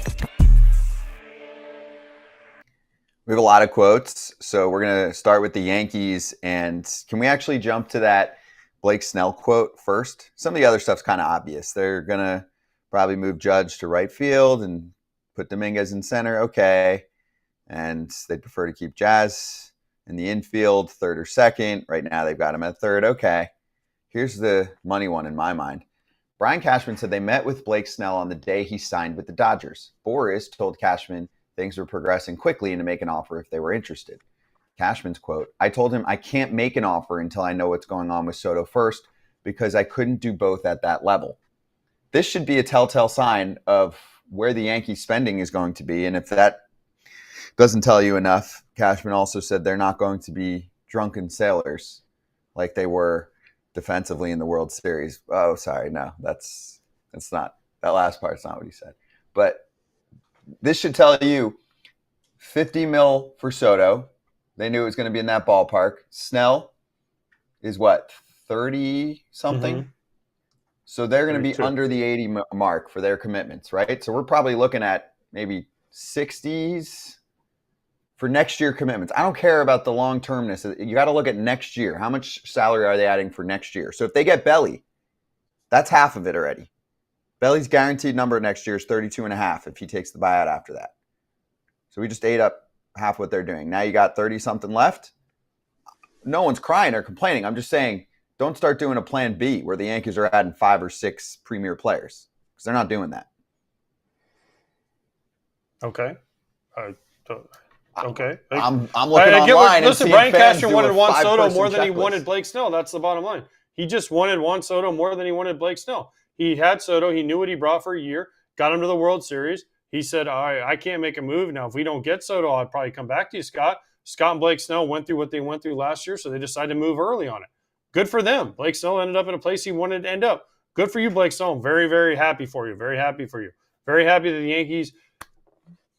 We have a lot of quotes, so we're going to start with the Yankees. And can we actually jump to that Blake Snell quote first? Some of the other stuff's kind of obvious. They're going to probably move Judge to right field and put Dominguez in center. Okay. And they prefer to keep Jazz in the infield, third or second. Right now they've got him at third. Okay. Here's the money one in my mind. Brian Cashman said they met with Blake Snell on the day he signed with the Dodgers. Boris told Cashman things were progressing quickly and to make an offer if they were interested. Cashman's quote, I told him I can't make an offer until I know what's going on with Soto first because I couldn't do both at that level. This should be a telltale sign of where the Yankees spending is going to be. And if that doesn't tell you enough, Cashman also said they're not going to be drunken sailors like they were defensively in the World Series. Oh, sorry. No, that's not, that last part's not what he said. But this should tell you $50 million for Soto. They knew it was going to be in that ballpark. Snell is what, 30 something? Mm-hmm. So they're going to be under the 80 mark for their commitments, right? So we're probably looking at maybe 60s for next year commitments. I don't care about the long-termness. You got to look at next year. How much salary are they adding for next year? So if they get Belly, that's half of it already. Belly's guaranteed number next year is 32.5 if he takes the buyout after that. So we just ate up half what they're doing. Now you got 30-something left. No one's crying or complaining. I'm just saying don't start doing a plan B where the Yankees are adding 5 or 6 premier players because they're not doing that. Okay. Okay. I'm looking online and seeing Brian fans Cashman do wanted a Juan Soto 5-person more than he checklist. wanted Blake Snell. That's the bottom line. He just wanted Juan Soto more than he wanted Blake Snell. He had Soto. He knew what he brought for a year. Got him to the World Series. He said, all right, I can't make a move. Now, if we don't get Soto, I'll probably come back to you, Scott. Scott and Blake Snell went through what they went through last year, so they decided to move early on it. Good for them. Blake Snell ended up in a place he wanted to end up. Good for you, Blake Snell. I'm very, very happy for you. Very happy for you. Very happy that the Yankees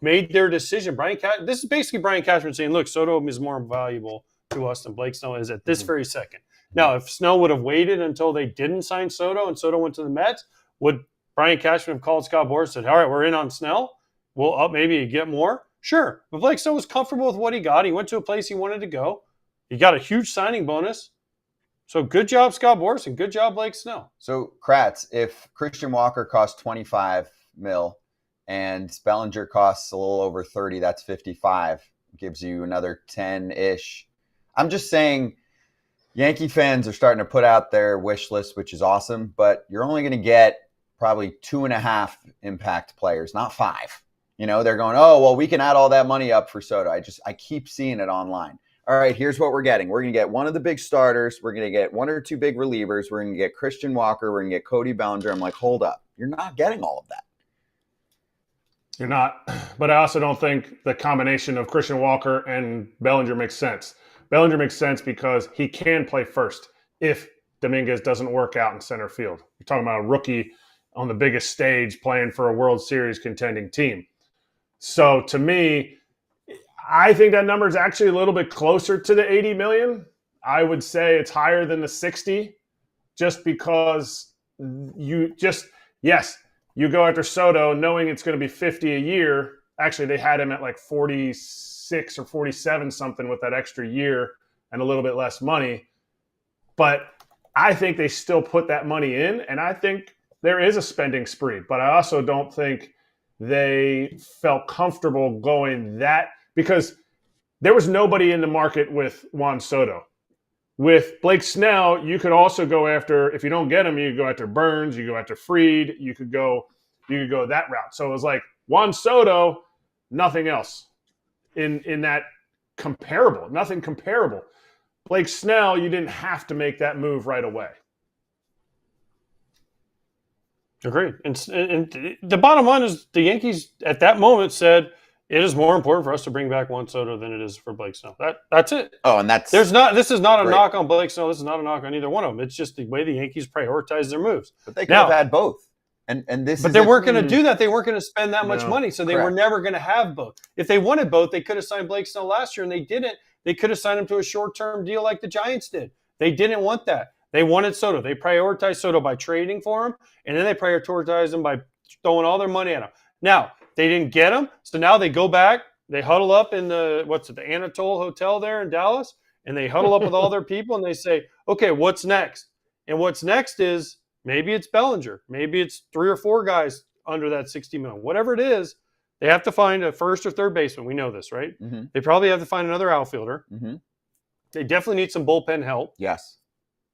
made their decision. This is basically Brian Cashman saying, look, Soto is more valuable to us than Blake Snell is at this very second. Now, if Snell would have waited until they didn't sign Soto and Soto went to the Mets, would Brian Cashman have called Scott Boras and said, all right, we're in on Snell? We'll up maybe get more? Sure. But Blake Snell was comfortable with what he got. He went to a place he wanted to go. He got a huge signing bonus. So good job, Scott Boras, and good job, Blake Snell. So, Kratz, if Christian Walker costs $25 million and Bellinger costs a little over 30, that's 55. Gives you another 10-ish. I'm just saying Yankee fans are starting to put out their wish list, which is awesome, but you're only going to get probably 2.5 impact players, not 5. They're going, oh, well, we can add all that money up for Soto. I keep seeing it online. All right, here's what we're getting. We're going to get one of the big starters. We're going to get 1 or 2 big relievers. We're going to get Christian Walker. We're going to get Cody Bellinger. I'm like, hold up. You're not getting all of that. You're not. But I also don't think the combination of Christian Walker and Bellinger makes sense. Bellinger makes sense because he can play first if Dominguez doesn't work out in center field. You're talking about a rookie on the biggest stage playing for a World Series contending team. So to me, I think that number is actually a little bit closer to the 80 million. I would say it's higher than the 60 just because you go after Soto knowing it's going to be 50 a year Actually, they had him at like 46 or 47 something with that extra year and a little bit less money. But I think they still put that money in, and I think there is a spending spree. But I also don't think they felt comfortable going that, because there was nobody in the market with Juan Soto. With Blake Snell, you could also go after, if you don't get him, you could go after Burns, you go after Fried, you could go that route. So it was like Juan Soto, nothing else in that comparable, nothing comparable. Blake Snell, you didn't have to make that move right away. Agreed. And the bottom line is the Yankees at that moment said, it is more important for us to bring back Juan Soto than it is for Blake Snell. That's it. Oh, and this is not a great. knock on Blake Snell. This is not a knock on either one of them. It's just the way the Yankees prioritize their moves. But they could have had both. But they weren't going to do that. They weren't going to spend that much money, so they were never going to have both. If they wanted both, they could have signed Blake Snell last year, and they didn't. They could have signed him to a short-term deal like the Giants did. They didn't want that. They wanted Soto. They prioritized Soto by trading for him, and then they prioritized him by throwing all their money at him. Now, they didn't get him, so now they go back. They huddle up in the Anatole Hotel there in Dallas, and they huddle up with all their people, and they say, okay, what's next? And what's next is maybe it's Bellinger. Maybe it's 3 or 4 guys under that $60 million. Whatever it is, they have to find a first or third baseman. We know this, right? Mm-hmm. They probably have to find another outfielder. Mm-hmm. They definitely need some bullpen help. Yes.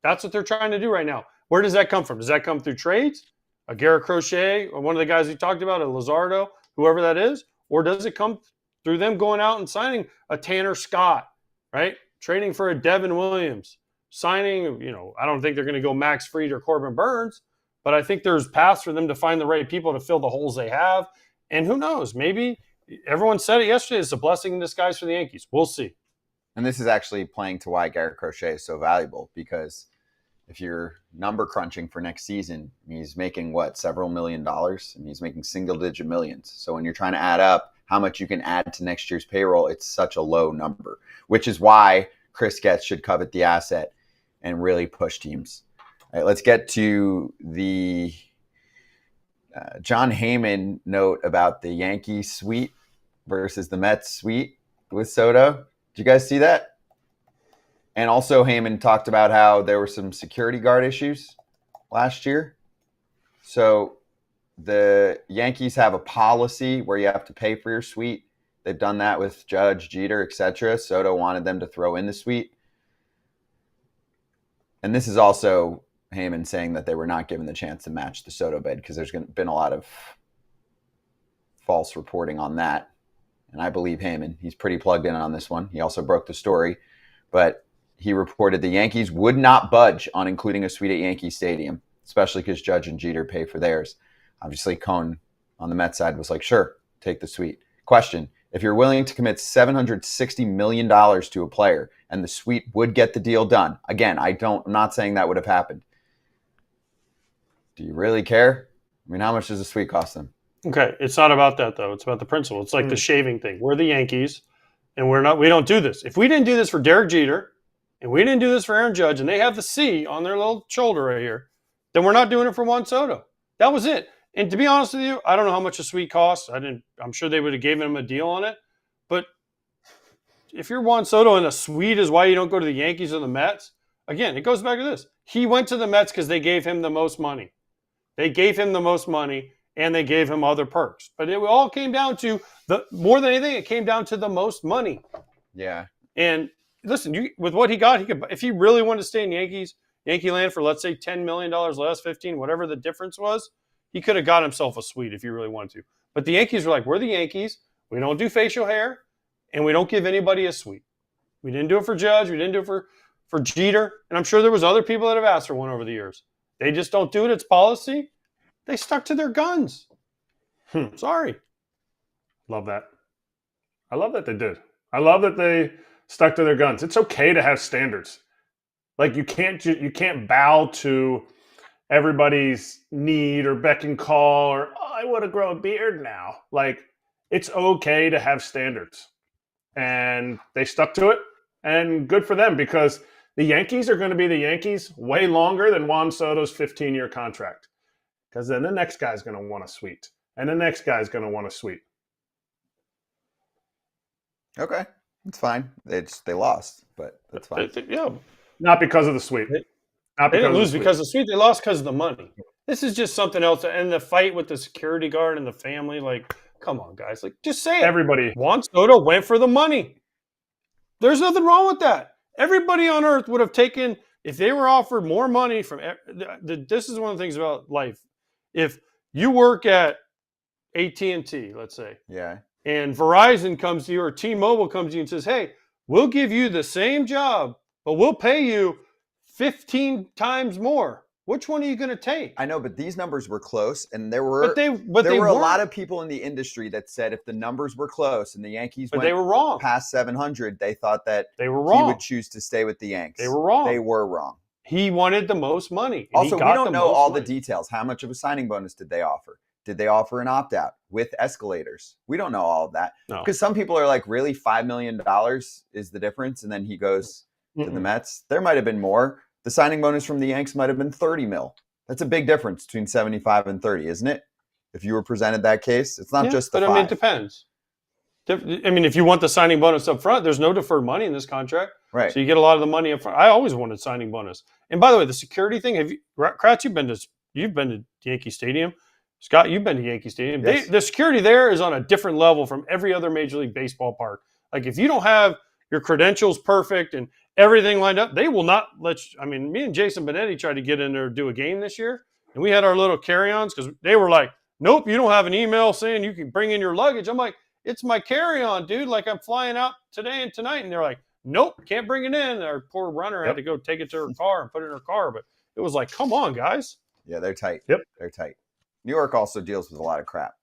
That's what they're trying to do right now. Where does that come from? Does that come through trades? A Garrett Crochet, or one of the guys we talked about, a Luzardo, whoever that is? Or does it come through them going out and signing a Tanner Scott, right? Trading for a Devin Williams, signing, I don't think they're going to go Max Fried or Corbin Burns, but I think there's paths for them to find the right people to fill the holes they have. And who knows, maybe everyone said it yesterday, it's a blessing in disguise for the Yankees. We'll see. And this is actually playing to why Garrett Crochet is so valuable, because if you're number crunching for next season, he's making several $1 million, and he's making single-digit millions. So when you're trying to add up how much you can add to next year's payroll, it's such a low number, which is why Chris Getz should covet the asset and really push teams. All right, let's get to the John Heyman note about the Yankee suite versus the Mets suite with Soto. Did you guys see that? And also Heyman talked about how there were some security guard issues last year. So the Yankees have a policy where you have to pay for your suite. They've done that with Judge, Jeter, etc. Soto wanted them to throw in the suite. And this is also Heyman saying that they were not given the chance to match the Soto bid, because there's been a lot of false reporting on that. And I believe Heyman. He's pretty plugged in on this one. He also broke the story. But he reported the Yankees would not budge on including a suite at Yankee Stadium, especially because Judge and Jeter pay for theirs. Obviously, Cohn on the Mets side was like, sure, take the suite. Question, if you're willing to commit $760 million to a player and the suite would get the deal done, again, I'm not saying that would have happened. Do you really care? I mean, how much does a suite cost them? Okay, it's not about that, though. It's about the principle. It's like the shaving thing. We're the Yankees, and we don't do this. If we didn't do this for Derek Jeter, and we didn't do this for Aaron Judge, and they have the C on their little shoulder right here, then we're not doing it for Juan Soto. That was it. And to be honest with you, I don't know how much a suite costs. I'm sure they would have given him a deal on it. But if you're Juan Soto and a suite is why you don't go to the Yankees or the Mets, again, it goes back to this. He went to the Mets because they gave him the most money. They gave him the most money, and they gave him other perks. But it all came down to, more than anything, it came down to the most money. Yeah. And listen, with what he got, if he really wanted to stay in Yankee land for, let's say, $10 million less, 15, whatever the difference was, he could have got himself a suite if he really wanted to. But the Yankees were like, we're the Yankees. We don't do facial hair, and we don't give anybody a suite. We didn't do it for Judge. We didn't do it for Jeter. And I'm sure there was other people that have asked for one over the years. They just don't do it. It's policy. They stuck to their guns. Sorry. Love that. I love that they did. I love that they stuck to their guns. It's okay to have standards. Like you can't bow to everybody's need or beck and call or I want to grow a beard now. Like it's okay to have standards. And they stuck to it, and good for them, because the Yankees are going to be the Yankees way longer than Juan Soto's 15-year contract. Because then the next guy's going to want a suite. And the next guy's going to want a suite. Okay, it's fine. They lost, but that's fine. Yeah, Not because of the sweep. Not they because didn't of the lose sweep. because of the sweep. They lost because of the money. This is just something else. And the fight with the security guard and the family, like, come on, guys. Like, just say it. Everybody. Juan Soto went for the money. There's nothing wrong with that. Everybody on earth would have taken, if they were offered more money from, this is one of the things about life. If you work at AT&T, let's say, Yeah. and Verizon comes to you or T-Mobile comes to you and says, hey, we'll give you the same job, but we'll pay you 15 times more. Which one are you going to take? I know, but these numbers were close, and there were But they were a weren't. lot of people in the industry that said if the numbers were close and the Yankees But went they were wrong. past 700, they thought that They were he wrong. would choose to stay with the Yanks. They were wrong. They were wrong. He wanted the most money. and Also, he we got don't the know most all money. the details. How much of a signing bonus did they offer? Did they offer an opt-out with escalators? We don't know all of that. No. Because some people are like, really, $5 million is the difference? And then he goes to the Mets. There might have been more. The signing bonus from the Yanks might have been 30 mil. That's a big difference between 75 and 30, isn't it? If you were presented that case, it's not just the but 5. I mean, it depends. I mean, if you want the signing bonus up front, there's no deferred money in this contract. Right. So you get a lot of the money up front. I always wanted signing bonus. And by the way, the security thing, have you, Kratz, you've been to Yankee Stadium. Scott, you've been to Yankee Stadium. Yes. The security there is on a different level from every other Major League Baseball park. Like, if you don't have your credentials perfect and everything lined up, they will not let you. I mean, me and Jason Benetti tried to get in there to do a game this year, and we had our little carry-ons because they were like, nope, you don't have an email saying you can bring in your luggage. I'm like, it's my carry-on, dude. Like, I'm flying out today and tonight. And they're like, nope, can't bring it in. Our poor runner had to go take it to her car and put it in her car. But it was like, come on, guys. Yeah, they're tight. Yep. They're tight. New York also deals with a lot of crap.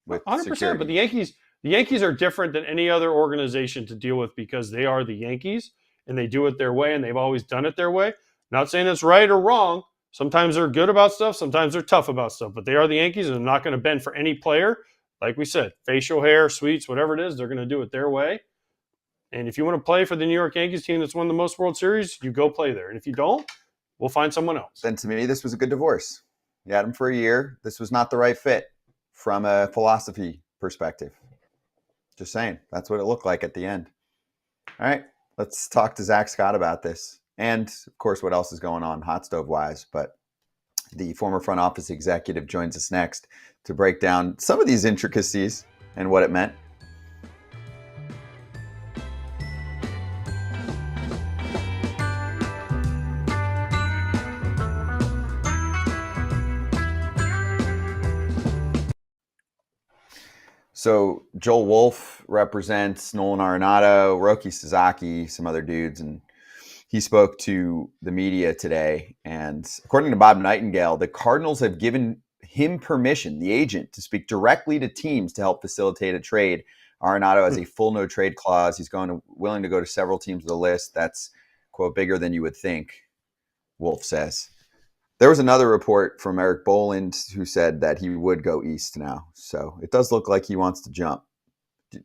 With 100%. security. But the Yankees are different than any other organization to deal with because they are the Yankees and they do it their way and they've always done it their way. Not saying it's right or wrong. Sometimes they're good about stuff. Sometimes they're tough about stuff. But they are the Yankees and they're not going to bend for any player. Like we said, facial hair, sweets, whatever it is, they're going to do it their way. And if you want to play for the New York Yankees team that's won the most World Series, you go play there. And if you don't, we'll find someone else. Then to me, this was a good divorce. You had him for a year. This was not the right fit from a philosophy perspective. Just saying. That's what it looked like at the end. All right. Let's talk to Zack Scott about this. And, of course, what else is going on hot stove-wise. But the former front office executive joins us next to break down some of these intricacies and what it meant. So Joel Wolfe represents Nolan Arenado, Roki Sasaki, some other dudes, and he spoke to the media today. And according to Bob Nightingale, the Cardinals have given him permission, the agent, to speak directly to teams to help facilitate a trade. Arenado has a full no-trade clause. He's willing to go to several teams with a list. That's, quote, bigger than you would think, Wolfe says. There was another report from Eric Boland who said that he would go east now. So it does look like he wants to jump.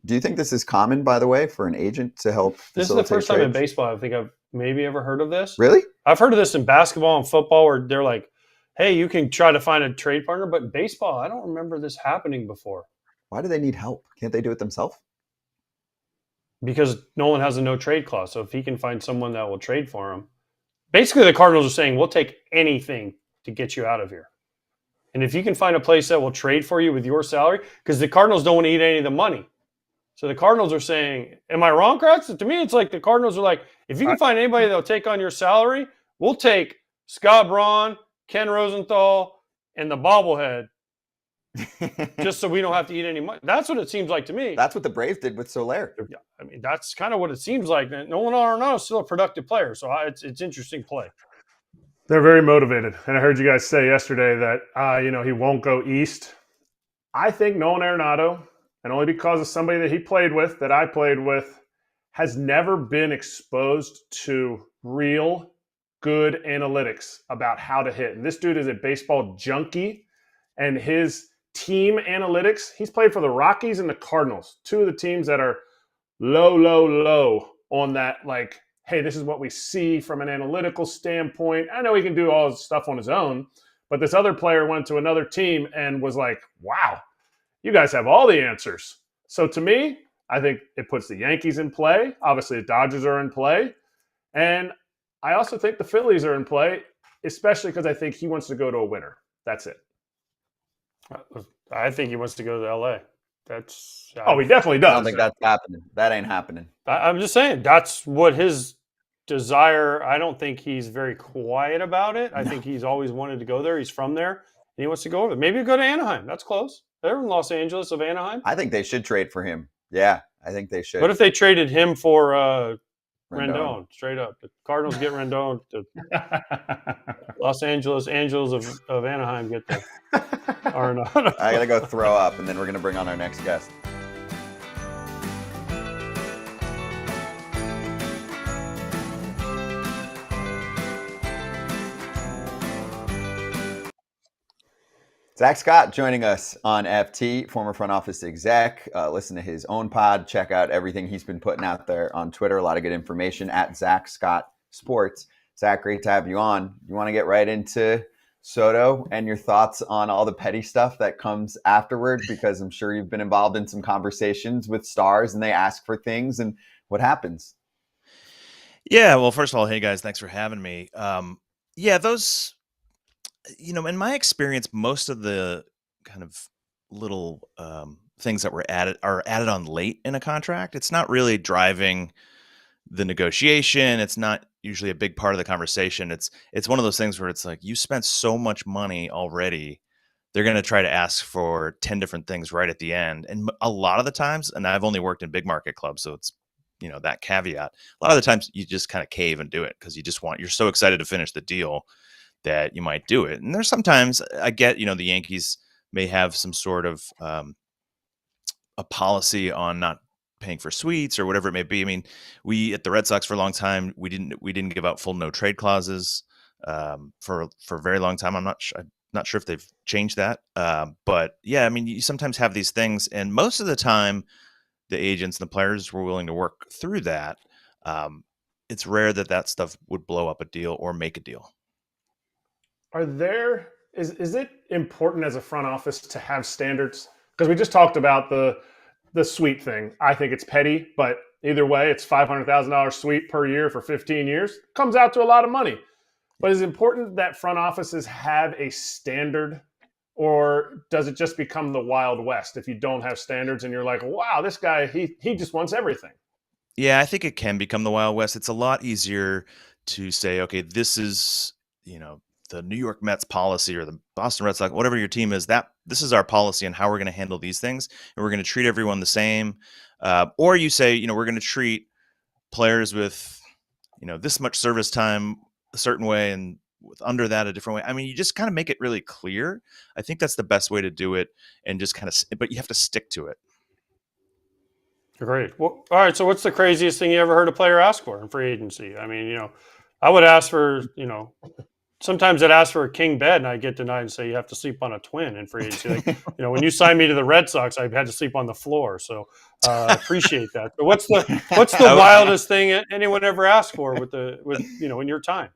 Do you think this is common, by the way, for an agent to help This is the first time in trades? baseball I think I've maybe ever heard of this. Really? I've heard of this in basketball and football where they're like, hey, you can try to find a trade partner. But in baseball, I don't remember this happening before. Why do they need help? Can't they do it themselves? Because Nolan has a no-trade clause. So if he can find someone that will trade for him. Basically, the Cardinals are saying, we'll take anything to get you out of here. And if you can find a place that will trade for you with your salary, because the Cardinals don't want to eat any of the money. So the Cardinals are saying, am I wrong, Kratz? To me, it's like the Cardinals are like, if you can find anybody that will take on your salary, we'll take Scott Braun, Ken Rosenthal, and the bobblehead just so we don't have to eat any money. That's what it seems like to me. That's what the Braves did with Soler. Yeah, I mean, that's kind of what it seems like. Nolan Arenado is still a productive player, so it's interesting play. They're very motivated. And I heard you guys say yesterday that, he won't go east. I think Nolan Arenado, and only because of somebody that he played with, that I played with, has never been exposed to real good analytics about how to hit. And this dude is a baseball junkie, and his team analytics, he's played for the Rockies and the Cardinals, two of the teams that are low on that, like, hey, this is what we see from an analytical standpoint. I know he can do all his stuff on his own, but this other player went to another team and was like, wow, you guys have all the answers. So to me, I think it puts the Yankees in play. Obviously, the Dodgers are in play. And I also think the Phillies are in play, especially because I think he wants to go to a winner. That's it. I think he wants to go to L.A. He definitely does. I don't think that's happening. That ain't happening. I'm just saying that's what his desire. I don't think he's very quiet about it. I think he's always wanted to go there. He's from there, and he wants to go over. Maybe go to Anaheim. That's close. They're in Los Angeles of Anaheim. I think they should trade for him. Yeah, I think they should. What if they traded him for Rendon? Straight up, the Cardinals get Rendon. The Los Angeles Angels of Anaheim get the Arenado. I gotta go throw up, and then we're gonna bring on our next guest. Zack Scott joining us on FT, former front office exec. Listen to his own pod. Check out everything he's been putting out there on Twitter. A lot of good information at Zack Scott Sports. Zack, great to have you on. You want to get right into Soto and your thoughts on all the petty stuff that comes afterward? Because I'm sure you've been involved in some conversations with stars and they ask for things, and what happens? Yeah, well, first of all, hey guys, thanks for having me. Those, in my experience, most of the kind of little things that are added on late in a contract. It's not really driving the negotiation. It's not usually a big part of the conversation. It's one of those things where it's like, you spent so much money already. They're going to try to ask for 10 different things right at the end. And a lot of the times, and I've only worked in big market clubs, so it's, that caveat. A lot of the times you just kind of cave and do it because you're so excited to finish the deal that you might do it. And there's sometimes I get, the Yankees may have some sort of a policy on not paying for suites or whatever it may be. I mean, we at the Red Sox for a long time, we didn't give out full no trade clauses for a very long time. I'm not sure if they've changed that. But yeah, I mean, you sometimes have these things, and most of the time the agents and the players were willing to work through that. It's rare that stuff would blow up a deal or make a deal. Is it important as a front office to have standards? Because we just talked about the suite thing. I think it's petty, but either way, it's $500,000 suite per year for 15 years. Comes out to a lot of money. But is it important that front offices have a standard, or does it just become the Wild West if you don't have standards and you're like, wow, this guy, he just wants everything? Yeah, I think it can become the Wild West. It's a lot easier to say, okay, this is, the New York Mets policy or the Boston Red Sox, whatever your team is, that this is our policy and how we're going to handle these things. And we're going to treat everyone the same. Or you say, we're going to treat players with, this much service time a certain way and with under that a different way. I mean, you just kind of make it really clear. I think that's the best way to do it, and just but you have to stick to it. Great. Well, all right. So what's the craziest thing you ever heard a player ask for in free agency? I mean, I would ask for, sometimes I'd ask for a king bed and I'd get denied and say you have to sleep on a twin in free agency. Like, when you signed me to the Red Sox, I had to sleep on the floor. So I appreciate that. But what's the wildest thing anyone ever asked for in your time?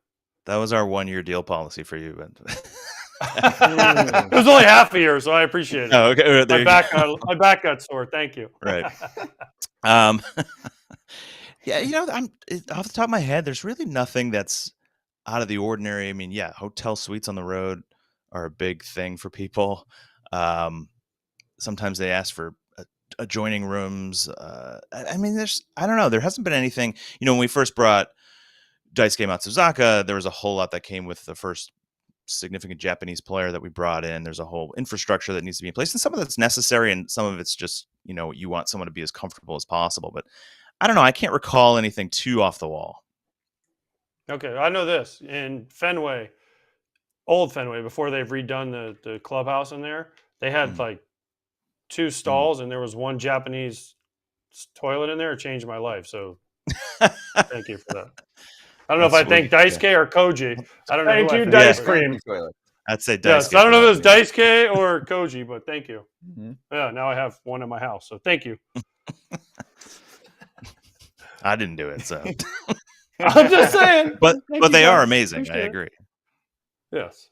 That was our 1-year deal policy for you. It was only half a year, so I appreciate it. Oh, okay. My back got sore. Thank you. Right. Yeah, I'm off the top of my head, there's really nothing that's out of the ordinary. I mean, yeah, hotel suites on the road are a big thing for people. Sometimes they ask for adjoining rooms. I mean, I don't know. There hasn't been anything, when we first brought Daisuke Matsuzaka, there was a whole lot that came with the first significant Japanese player that we brought in. There's a whole infrastructure that needs to be in place, and some of that's necessary, and some of it's just, you want someone to be as comfortable as possible. But I don't know. I can't recall anything too off the wall. Okay, I know this. In Fenway, old Fenway, before they've redone the clubhouse in there, they had like 2 stalls, and there was one Japanese toilet in there. It changed my life. So thank you for that. I don't know if I thank Daisuke or Koji. I don't know. Thank you, Dice Cream. I'd say Daisuke. Yes, I don't know if it was Daisuke or Koji, but thank you. Mm-hmm. Yeah, now I have one in my house, so thank you. I didn't do it, so. I'm just saying. But they are amazing. I agree. Yes.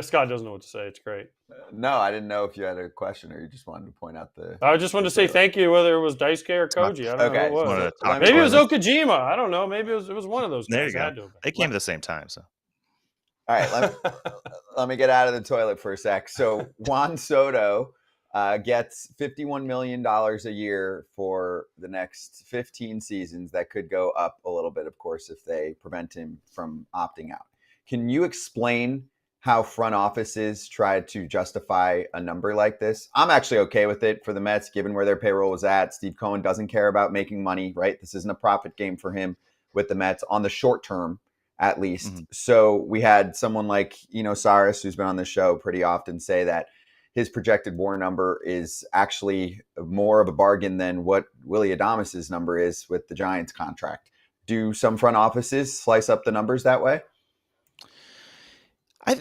Scott doesn't know what to say. It's great. No, I didn't know if you had a question or you just wanted to point out the. I just wanted to say thank you, whether it was Daisuke or Koji. I don't know who it was. Maybe it was Okajima. I don't know. Maybe it was one of those guys. There you go. They came at the same time, so. All right, let me get out of the toilet for a sec. So Juan Soto gets $51 million a year for the next 15 seasons. That could go up a little bit, of course, if they prevent him from opting out. Can you explain how front offices try to justify a number like this? I'm actually okay with it for the Mets, given where their payroll was at. Steve Cohen doesn't care about making money, right? This isn't a profit game for him with the Mets on the short term, at least. Mm-hmm. So we had someone like Saris, who's been on the show pretty often, say that his projected WAR number is actually more of a bargain than what Willy Adames' number is with the Giants contract. Do some front offices slice up the numbers that way?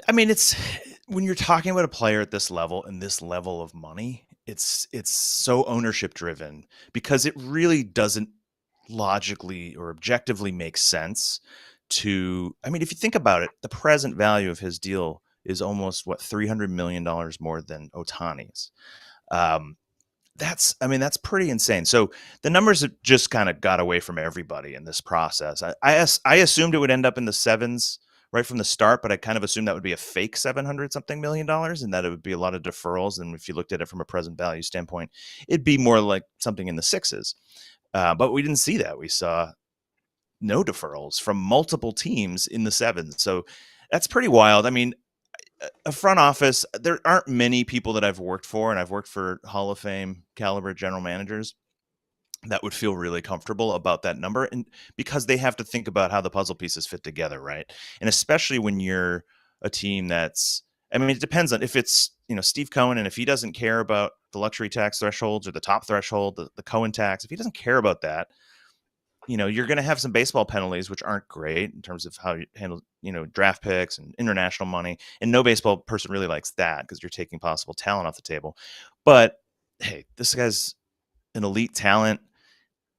I mean, it's when you're talking about a player at this level and this level of money, it's so ownership driven because it really doesn't logically or objectively make sense to. I mean, if you think about it, the present value of his deal is almost $300 million more than Ohtani's. That's pretty insane. So the numbers have just kind of got away from everybody in this process. I assumed it would end up in the sevens right from the start, but I kind of assumed that would be a fake $700-something million and that it would be a lot of deferrals. And if you looked at it from a present value standpoint, it'd be more like something in the sixes. But we didn't see that. We saw no deferrals from multiple teams in the sevens. So that's pretty wild. I mean, a front office, there aren't many people that I've worked for, and I've worked for Hall of Fame caliber general managers that would feel really comfortable about that number, and because they have to think about how the puzzle pieces fit together, right? And especially when you're a team that's, I mean, it depends on if it's, Steve Cohen, and if he doesn't care about the luxury tax thresholds or the top threshold, the Cohen tax, if he doesn't care about that, you're going to have some baseball penalties, which aren't great in terms of how you handle, draft picks and international money. And no baseball person really likes that because you're taking possible talent off the table. But hey, this guy's an elite talent.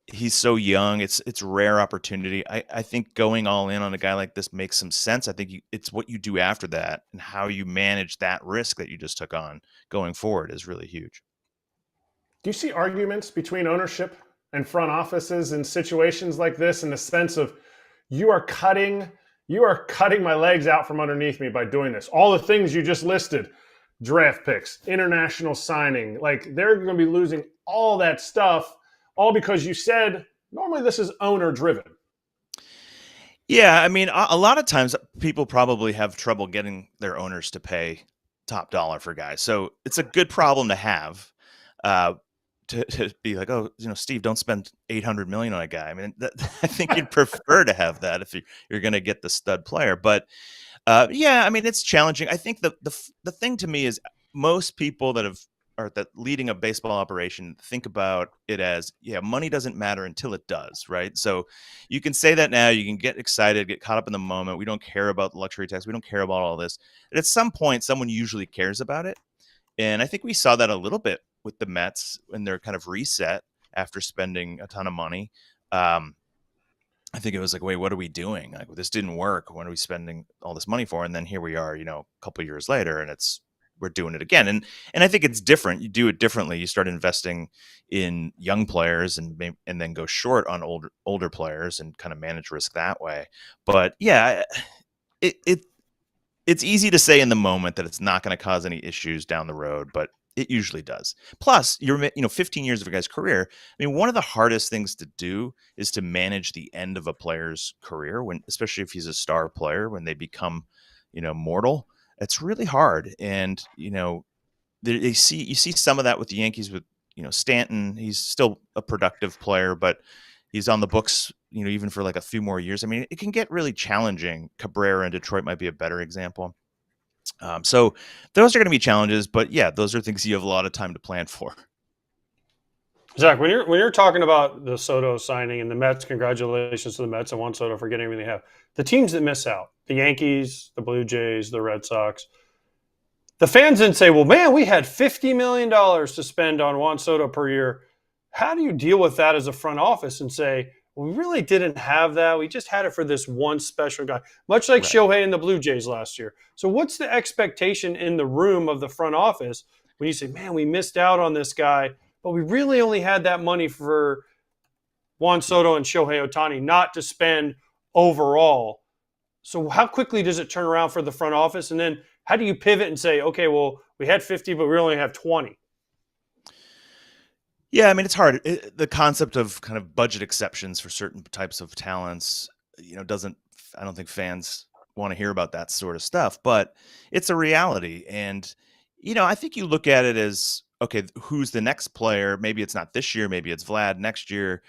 He's so young. It's rare opportunity. I think going all in on a guy like this makes some sense. I think it's what you do after that and how you manage that risk that you just took on going forward is really huge. Do you see arguments between ownership and front offices in situations like this, in the sense of you are cutting my legs out from underneath me by doing this? All the things you just listed, draft picks, international signing, like they're going to be losing all that stuff, all because you said normally this is owner driven. Yeah, I mean, a lot of times people probably have trouble getting their owners to pay top dollar for guys. So it's a good problem to have. To be like, oh, Steve, don't spend $800 million on a guy. I mean, I think you'd prefer to have that if you're going to get the stud player. But yeah, I mean, it's challenging. I think the thing to me is most people that are leading a baseball operation think about it as, yeah, money doesn't matter until it does, right? So you can say that now, you can get excited, get caught up in the moment. We don't care about the luxury tax. We don't care about all this. And at some point, someone usually cares about it. And I think we saw that a little bit with the Mets when they're kind of reset after spending a ton of money. I think it was like, wait, what are we doing? Like, this didn't work. What are we spending all this money for? And then here we are, a couple of years later, and we're doing it again. And I think it's different. You do it differently. You start investing in young players and then go short on older players and kind of manage risk that way. But yeah, it's easy to say in the moment that it's not going to cause any issues down the road, but it usually does. Plus, you're 15 years of a guy's career. I mean, one of the hardest things to do is to manage the end of a player's career, especially if he's a star player, when they become, mortal. It's really hard. And, you see some of that with the Yankees with, Stanton. He's still a productive player, but he's on the books, even for like a few more years. I mean, it can get really challenging. Cabrera in Detroit might be a better example. So those are going to be challenges, but yeah, those are things you have a lot of time to plan for. Zach, when you're talking about the Soto signing and the Mets, congratulations to the Mets and Juan Soto for getting everything they have. The teams that miss out, the Yankees, the Blue Jays, the Red Sox, the fans didn't say, well, man, we had $50 million to spend on Juan Soto per year. How do you deal with that as a front office and say, we really didn't have that. We just had it for this one special guy, much like Shohei and the Blue Jays last year. So what's the expectation in the room of the front office when you say, man, we missed out on this guy, but we really only had that money for Juan Soto and Shohei Ohtani, not to spend overall. So how quickly does it turn around for the front office? And then how do you pivot and say, okay, well, we had 50, but we only have 20? Yeah, I mean, it's hard. The concept of kind of budget exceptions for certain types of talents, I don't think fans want to hear about that sort of stuff, but it's a reality. And, I think you look at it as, okay, who's the next player? Maybe it's not this year, maybe it's Vlad next year.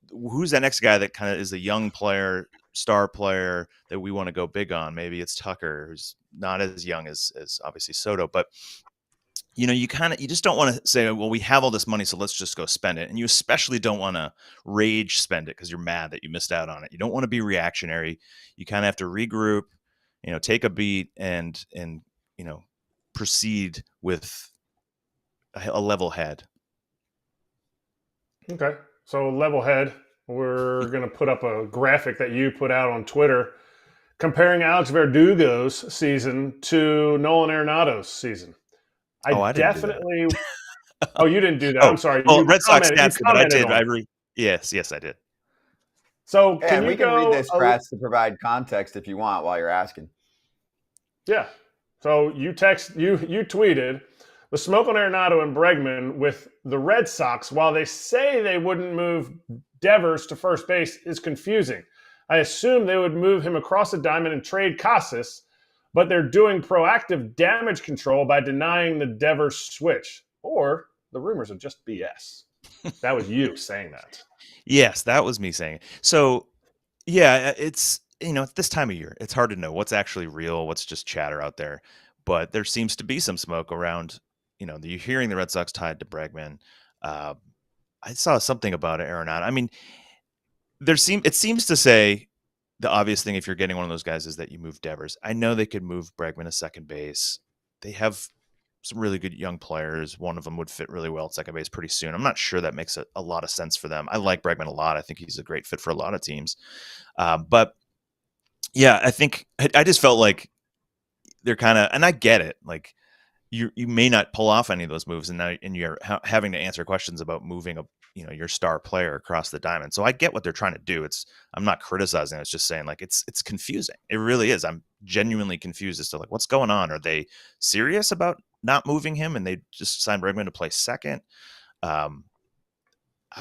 Who's that next guy that kind of is a young player, star player that we want to go big on? Maybe it's Tucker, who's not as young as obviously Soto, but you just don't want to say, well, we have all this money, so let's just go spend it. And you especially don't want to rage spend it because you're mad that you missed out on it. You don't want to be reactionary. You kind of have to regroup, take a beat and proceed with a level head. Okay. So level head, we're going to put up a graphic that you put out on Twitter comparing Alex Verdugo's season to Nolan Arenado's season. I definitely. Oh, you didn't do that. I'm sorry. Oh, Red Sox stats, but I did. Yes, I did. So we can read this, Kratz, to provide context if you want while you're asking. Yeah. So you tweeted the smoke on Arenado and Bregman with the Red Sox, while they say they wouldn't move Devers to first base, is confusing. I assume they would move him across the diamond and trade Casas, but they're doing proactive damage control by denying the Devers switch. Or the rumors are just BS. That was you saying that. Yes, that was me saying it. So, yeah, it's, at this time of year, it's hard to know what's actually real, what's just chatter out there. But there seems to be some smoke around, you're hearing the Red Sox tied to Bregman. I saw something about it, Arenado. I mean, it seems to say the obvious thing if you're getting one of those guys is that you move Devers. I know they could move Bregman to second base. They have some really good young players. One of them would fit really well at second base pretty soon. I'm not sure that makes a lot of sense for them. I like Bregman a lot. I think he's a great fit for a lot of teams. But yeah, I just felt like they're kind of, and I get it. Like you may not pull off any of those moves, and you're having to answer questions about moving your star player across the diamond. So I get what they're trying to do. I'm not criticizing. It's just saying like it's confusing. It really is. I'm genuinely confused as to like what's going on. Are they serious about not moving him and they just signed Bregman to play second? I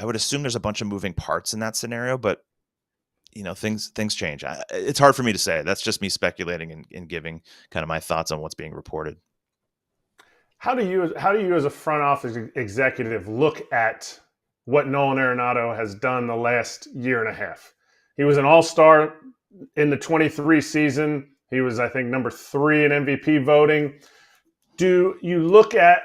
would assume there's a bunch of moving parts in that scenario, but things change. It's hard for me to say. That's just me speculating and giving kind of my thoughts on what's being reported. How do you as a front office executive look at what Nolan Arenado has done the last year and a half? He was an all-star in the 23 season. He was, I think, number 3 in MVP voting. Do you look at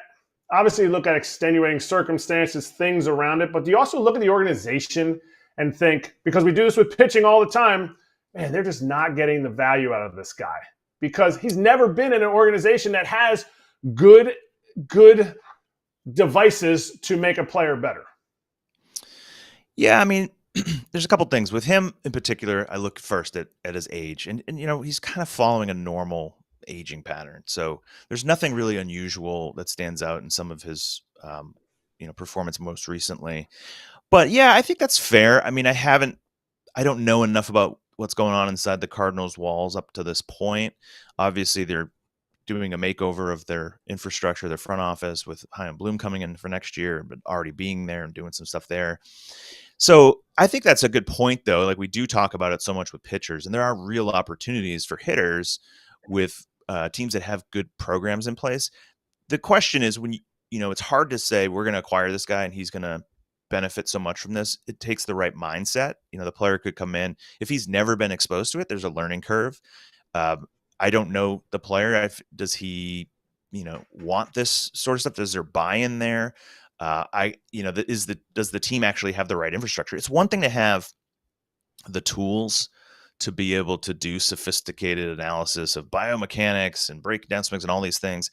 extenuating circumstances, things around it, but do you also look at the organization and think, because we do this with pitching all the time, man, they're just not getting the value out of this guy because he's never been in an organization that has good devices to make a player better? Yeah, I mean, there's a couple things with him in particular. I look first at his age, and he's kind of following a normal aging pattern. So there's nothing really unusual that stands out in some of his performance most recently. But yeah, I think that's fair. I mean, I don't know enough about what's going on inside the Cardinals' walls up to this point. Obviously, they're doing a makeover of their infrastructure, their front office, with Chaim Bloom coming in for next year, but already being there and doing some stuff there. So I think that's a good point, though. Like, we do talk about it so much with pitchers, and there are real opportunities for hitters with teams that have good programs in place. The question is, when it's hard to say we're going to acquire this guy and he's going to benefit so much from this. It takes the right mindset. The player could come in if he's never been exposed to it. There's a learning curve. I don't know the player. Does he, want this sort of stuff? Does there buy-in there? Does the team actually have the right infrastructure? It's one thing to have the tools to be able to do sophisticated analysis of biomechanics and breakdown swings and all these things.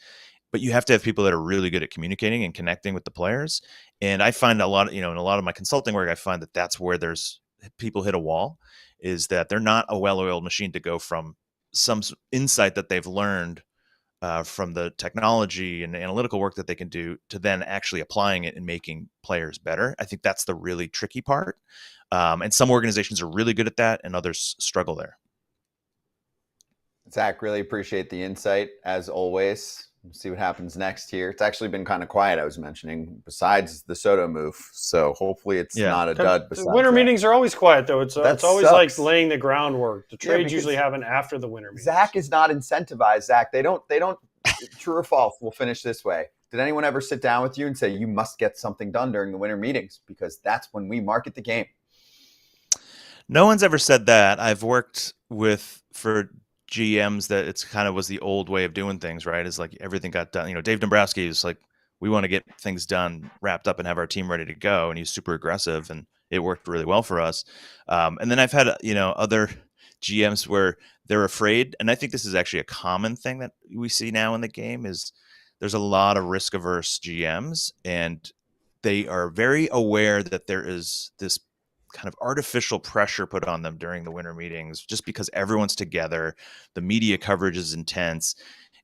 but you have to have people that are really good at communicating and connecting with the players. And I find a lot, in a lot of my consulting work, I find that that's where there's people hit a wall, is that they're not a well-oiled machine to go from some insight that they've learned from the technology and analytical work that they can do to then actually applying it and making players better. I think that's the really tricky part. And some organizations are really good at that and others struggle there. Zach, really appreciate the insight as always. We'll see what happens next here. It's actually been kind of quiet, I was mentioning, besides the Soto move. So hopefully it's not a dud. The winter meetings are always quiet, though. It's always sucks. like laying the groundwork. The trades usually happen after the winter meetings. Zach is not incentivized. Zach, they don't. True or false? We'll finish this way. Did anyone ever sit down with you and say you must get something done during the winter meetings because that's when we market the game? No one's ever said that. I've worked for GMs that it's kind of was the old way of doing things, right? It's like everything got done. Dave Dombrowski is like, we want to get things done, wrapped up, and have our team ready to go. And he's super aggressive, and it worked really well for us. And then I've had, other GMs where they're afraid. And I think this is actually a common thing that we see now in the game is there's a lot of risk averse GMs, and they are very aware that there is this kind of artificial pressure put on them during the winter meetings, just because everyone's together, the media coverage is intense,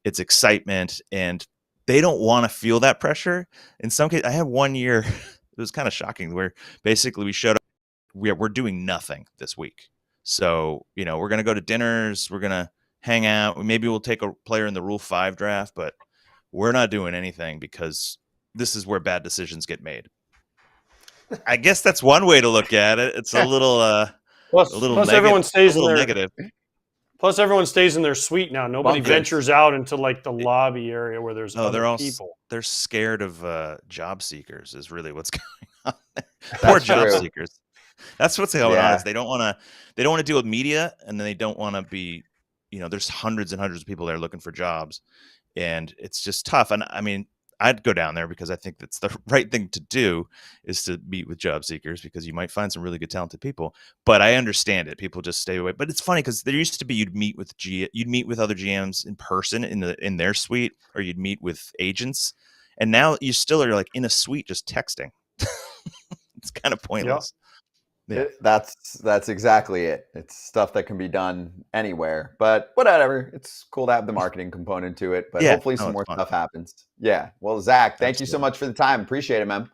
it's excitement, and they don't want to feel that pressure. In some cases, I had one year, it was kind of shocking, where basically we showed up, we're doing nothing this week. So, we're going to go to dinners, we're going to hang out, maybe we'll take a player in the Rule 5 draft, but we're not doing anything because this is where bad decisions get made. I guess that's one way to look at it. It's a little, plus everyone stays in their negative. Plus, everyone stays in their suite now. Nobody ventures out into like the lobby area where there's other people. They're scared of job seekers. Is really what's going on there. Poor job seekers. That's what's going on. Is they don't want to deal with media, and then they don't want to be. There's hundreds and hundreds of people there looking for jobs, and it's just tough. And I mean, I'd go down there because I think that's the right thing to do, is to meet with job seekers, because you might find some really good, talented people. But I understand it. People just stay away. But it's funny because there used to be you'd meet with other GMs in person in their suite, or you'd meet with agents, and now you still are like in a suite just texting. It's kind of pointless. Yeah. That's exactly it. It's stuff that can be done anywhere, but whatever. It's cool to have the marketing component to it, but hopefully some more stuff happens. Yeah. Well, Zach, thank you so much for the time. Appreciate it, man.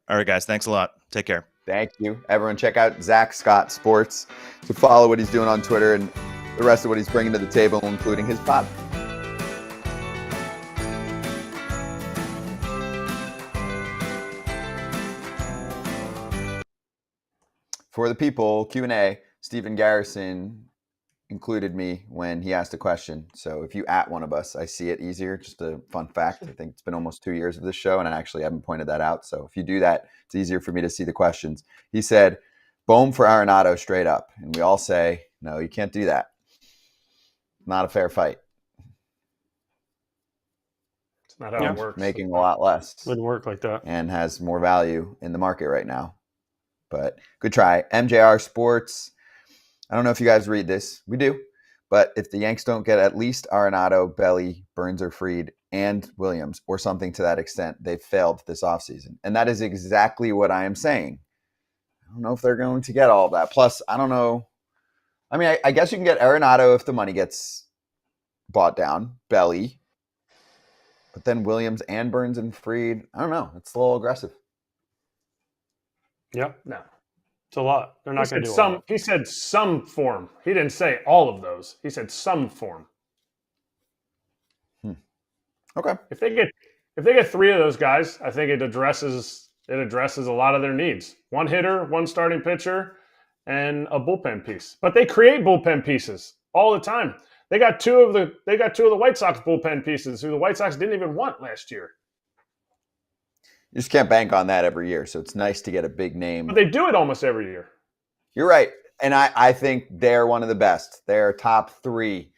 All right, guys. Thanks a lot. Take care. Thank you. Everyone check out Zack Scott Sports to follow what he's doing on Twitter and the rest of what he's bringing to the table, including his pod. For the people, Q&A, Stephen Garrison included me when he asked a question. So if you at one of us, I see it easier. Just a fun fact. I think it's been almost 2 years of this show, and I actually haven't pointed that out. So if you do that, it's easier for me to see the questions. He said, Bohm for Arenado straight up. And we all say, no, you can't do that. Not a fair fight. It's not how it works. Making a lot less. Wouldn't work like that. And has more value in the market right now. But good try. MJR Sports. I don't know if you guys read this. We do. But if the Yanks don't get at least Arenado, Belly, Burns or Fried, and Williams, or something to that extent, they've failed this offseason. And that is exactly what I am saying. I don't know if they're going to get all of that. Plus, I don't know. I mean, I guess you can get Arenado if the money gets bought down. Belly. But then Williams and Burns and Fried. I don't know. It's a little aggressive. Yeah, no, it's a lot. They're not going to do some. He said some form. He didn't say all of those. He said some form. Okay. If they get three of those guys, I think it addresses a lot of their needs. One hitter, one starting pitcher, and a bullpen piece. But they create bullpen pieces all the time. They got two of the White Sox bullpen pieces who the White Sox didn't even want last year. You just can't bank on that every year. So it's nice to get a big name. But they do it almost every year. You're right. And I think they're one of the best. They're top 3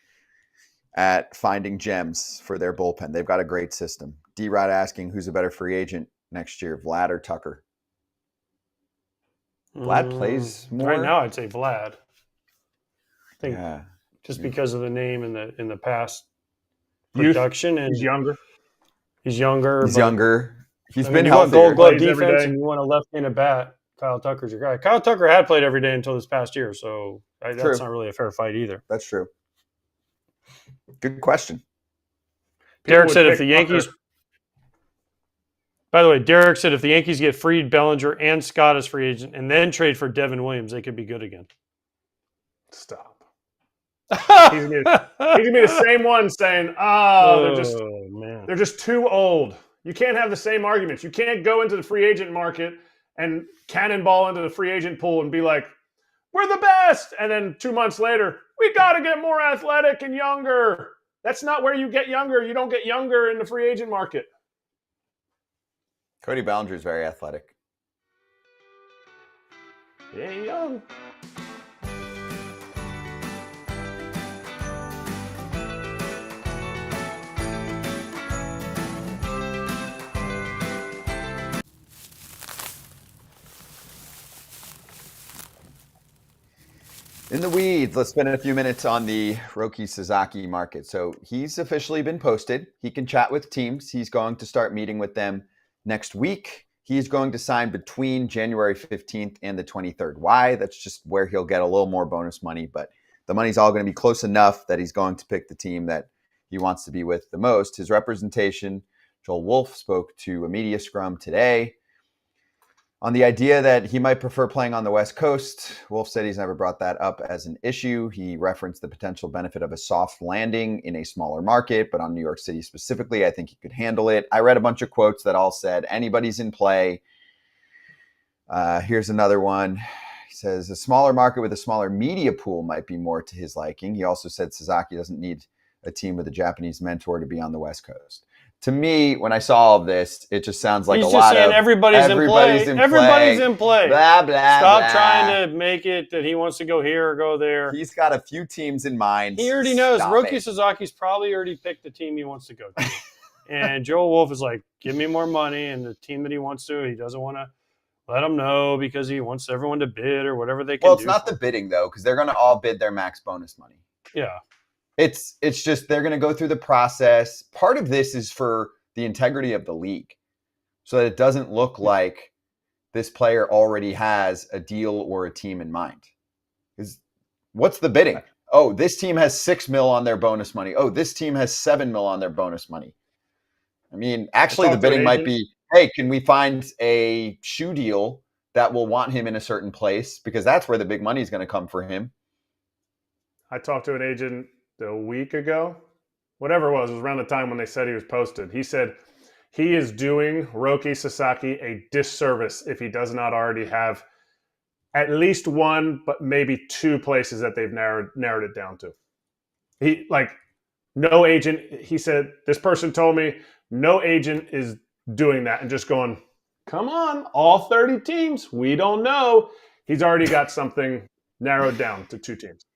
at finding gems for their bullpen. They've got a great system. D-Rod asking who's a better free agent next year, Vlad or Tucker? Vlad plays more. Right now, I'd say Vlad. I think just because of the name in the past production. He's younger. He's younger. He's younger. He's been you want healthier. Gold Glove Plays every defense day. and you want a left-handed bat. Kyle Tucker's your guy. Kyle Tucker had played every day until this past year, so True. that's not really a fair fight either. That's true. Good question. Derek would said if pick the Yankees. Tucker. By the way, Derek said if the Yankees get Fried, Bellinger, and Scott as free agent, and then trade for Devin Williams, they could be good again. Stop. He's gonna be the same one saying, they're just too old. You can't have the same arguments. You can't go into the free agent market and cannonball into the free agent pool and be like, we're the best. And then 2 months later, we got to get more athletic and younger. That's not where you get younger. You don't get younger in the free agent market. Cody Bellinger is very athletic. He ain't young. In the weeds, let's spend a few minutes on the Roki Sasaki market. So he's officially been posted. He can chat with teams. He's going to start meeting with them next week. He's going to sign between January 15th and the 23rd. Why? That's just where he'll get a little more bonus money, but the money's all going to be close enough that he's going to pick the team that he wants to be with the most. His representation, Joel Wolf, spoke to a media scrum today on the idea that he might prefer playing on the West Coast. Wolf said he's never brought that up as an issue. He referenced the potential benefit of a soft landing in a smaller market, but on New York City specifically, I think he could handle it. I read a bunch of quotes that all said, anybody's in play. Here's another one. He says, a smaller market with a smaller media pool might be more to his liking. He also said Sasaki doesn't need a team with a Japanese mentor to be on the West Coast. To me, when I saw all of this, it just sounds like He's a just lot saying of everybody's in play. Everybody's in play. Blah, blah, Stop blah. trying to make it that he wants to go here or go there. He's got a few teams in mind. He already knows. Stop Roki it. Sasaki's probably already picked the team he wants to go to. And Joel Wolf is like, give me more money. And the team that he wants to, he doesn't want to let him know because he wants everyone to bid or whatever they can do. Well, it's not the bidding, though, because they're going to all bid their max bonus money. Yeah. It's just they're going to go through the process. Part of this is for the integrity of the league so that it doesn't look like this player already has a deal or a team in mind. Because what's the bidding? Oh, this team has $6 million on their bonus money. Oh, this team has $7 million on their bonus money. I mean, actually, the bidding might be, hey, can we find a shoe deal that will want him in a certain place? Because that's where the big money is going to come for him. I talked to an agent a week ago. Whatever it was around the time when they said he was posted. He said he is doing Roki Sasaki a disservice if he does not already have at least one, but maybe two places that they've narrowed it down to. No agent, he said, this person told me no agent is doing that and just going, come on, all 30 teams, we don't know. He's already got something narrowed down to two teams.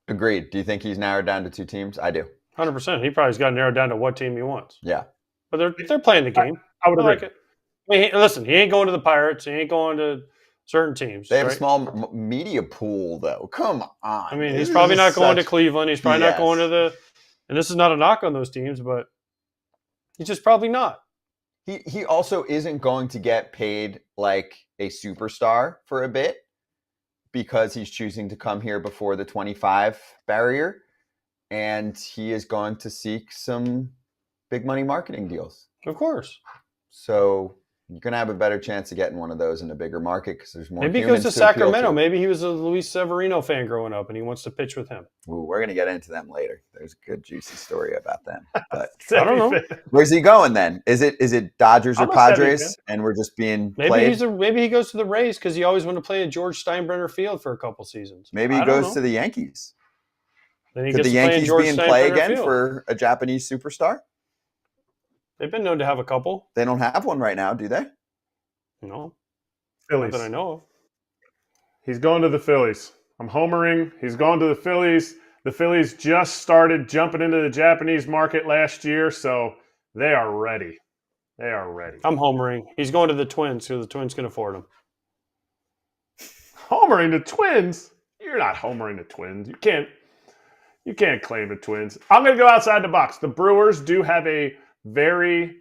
Agreed. Do you think he's narrowed down to two teams? I do. 100%. He probably's got narrowed down to what team he wants. Yeah. But they're playing the game. I would like agree. it. I mean, listen, he ain't going to the Pirates. He ain't going to certain teams. They have right? a small media pool, though. Come on. I mean, he's probably not going to Cleveland. He's probably not BS. going to and this is not a knock on those teams, but he's just probably not. He also isn't going to get paid like a superstar for a bit because he's choosing to come here before the 25 barrier, and he is going to seek some big money marketing deals. Of course. So you're going to have a better chance of getting one of those in a bigger market because there's more Maybe he humans goes to to appeal Sacramento. to. Maybe he was a Luis Severino fan growing up, and he wants to pitch with him. Ooh, we're going to get into them later. There's a good juicy story about them. But I don't know. where's he going then? Is it Dodgers or I'm a Sevy Padres? fan. And we're just being Maybe played? maybe he goes to the Rays because he always wanted to play at George Steinbrenner Field for a couple seasons. Maybe he I don't goes know. to the Yankees. Then he Could gets the to play in Yankees George be in play Steinbrenner again Field. for a Japanese superstar? They've been known to have a couple. They don't have one right now, do they? No, Phillies. not that I know of. He's going to the Phillies. I'm homering. He's going to the Phillies. The Phillies just started jumping into the Japanese market last year, so they are ready. They are ready. I'm homering. He's going to the Twins because the Twins can afford him. Homering the Twins? You're not homering the Twins. You can't claim the Twins. I'm going to go outside the box. The Brewers do have a very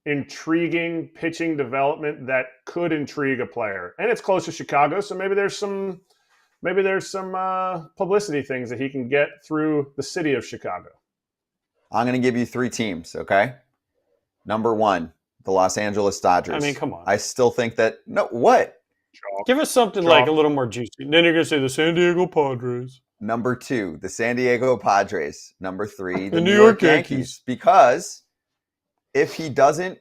intriguing pitching development that could intrigue a player. And it's close to Chicago, so maybe there's some publicity things that he can get through the city of Chicago. I'm going to give you 3 teams, okay? Number 1, the Los Angeles Dodgers. I mean, come on. I still think that – no, what? Give us something like a little more juicy. Then you're going to say the San Diego Padres. Number 2, the San Diego Padres. Number 3, the New New York York Yankees. Because if he doesn't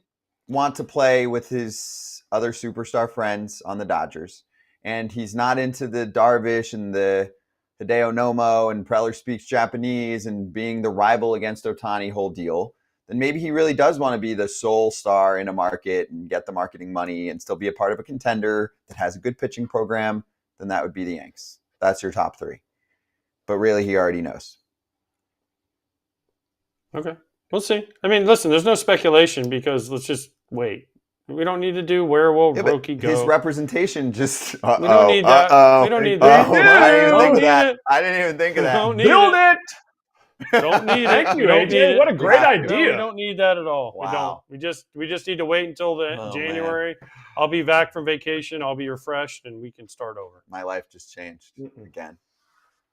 want to play with his other superstar friends on the Dodgers, and he's not into the Darvish and the Hideo Nomo and Preller speaks Japanese and being the rival against Ohtani whole deal, then maybe he really does want to be the sole star in a market and get the marketing money and still be a part of a contender that has a good pitching program, then that would be the Yanks. That's your top 3. But really, he already knows. Okay. We'll see. I mean, listen, there's no speculation because let's just wait. We don't need to do where will Roki go. His representation just. We don't need that. We don't need that. I didn't even think of that. Don't need Build it. Don't need it. Thank you, Don't need AJ. it. What a great No, idea. we don't need that at all. Wow. We don't. We just need to wait until January. Man. I'll be back from vacation. I'll be refreshed, and we can start over. My life just changed again.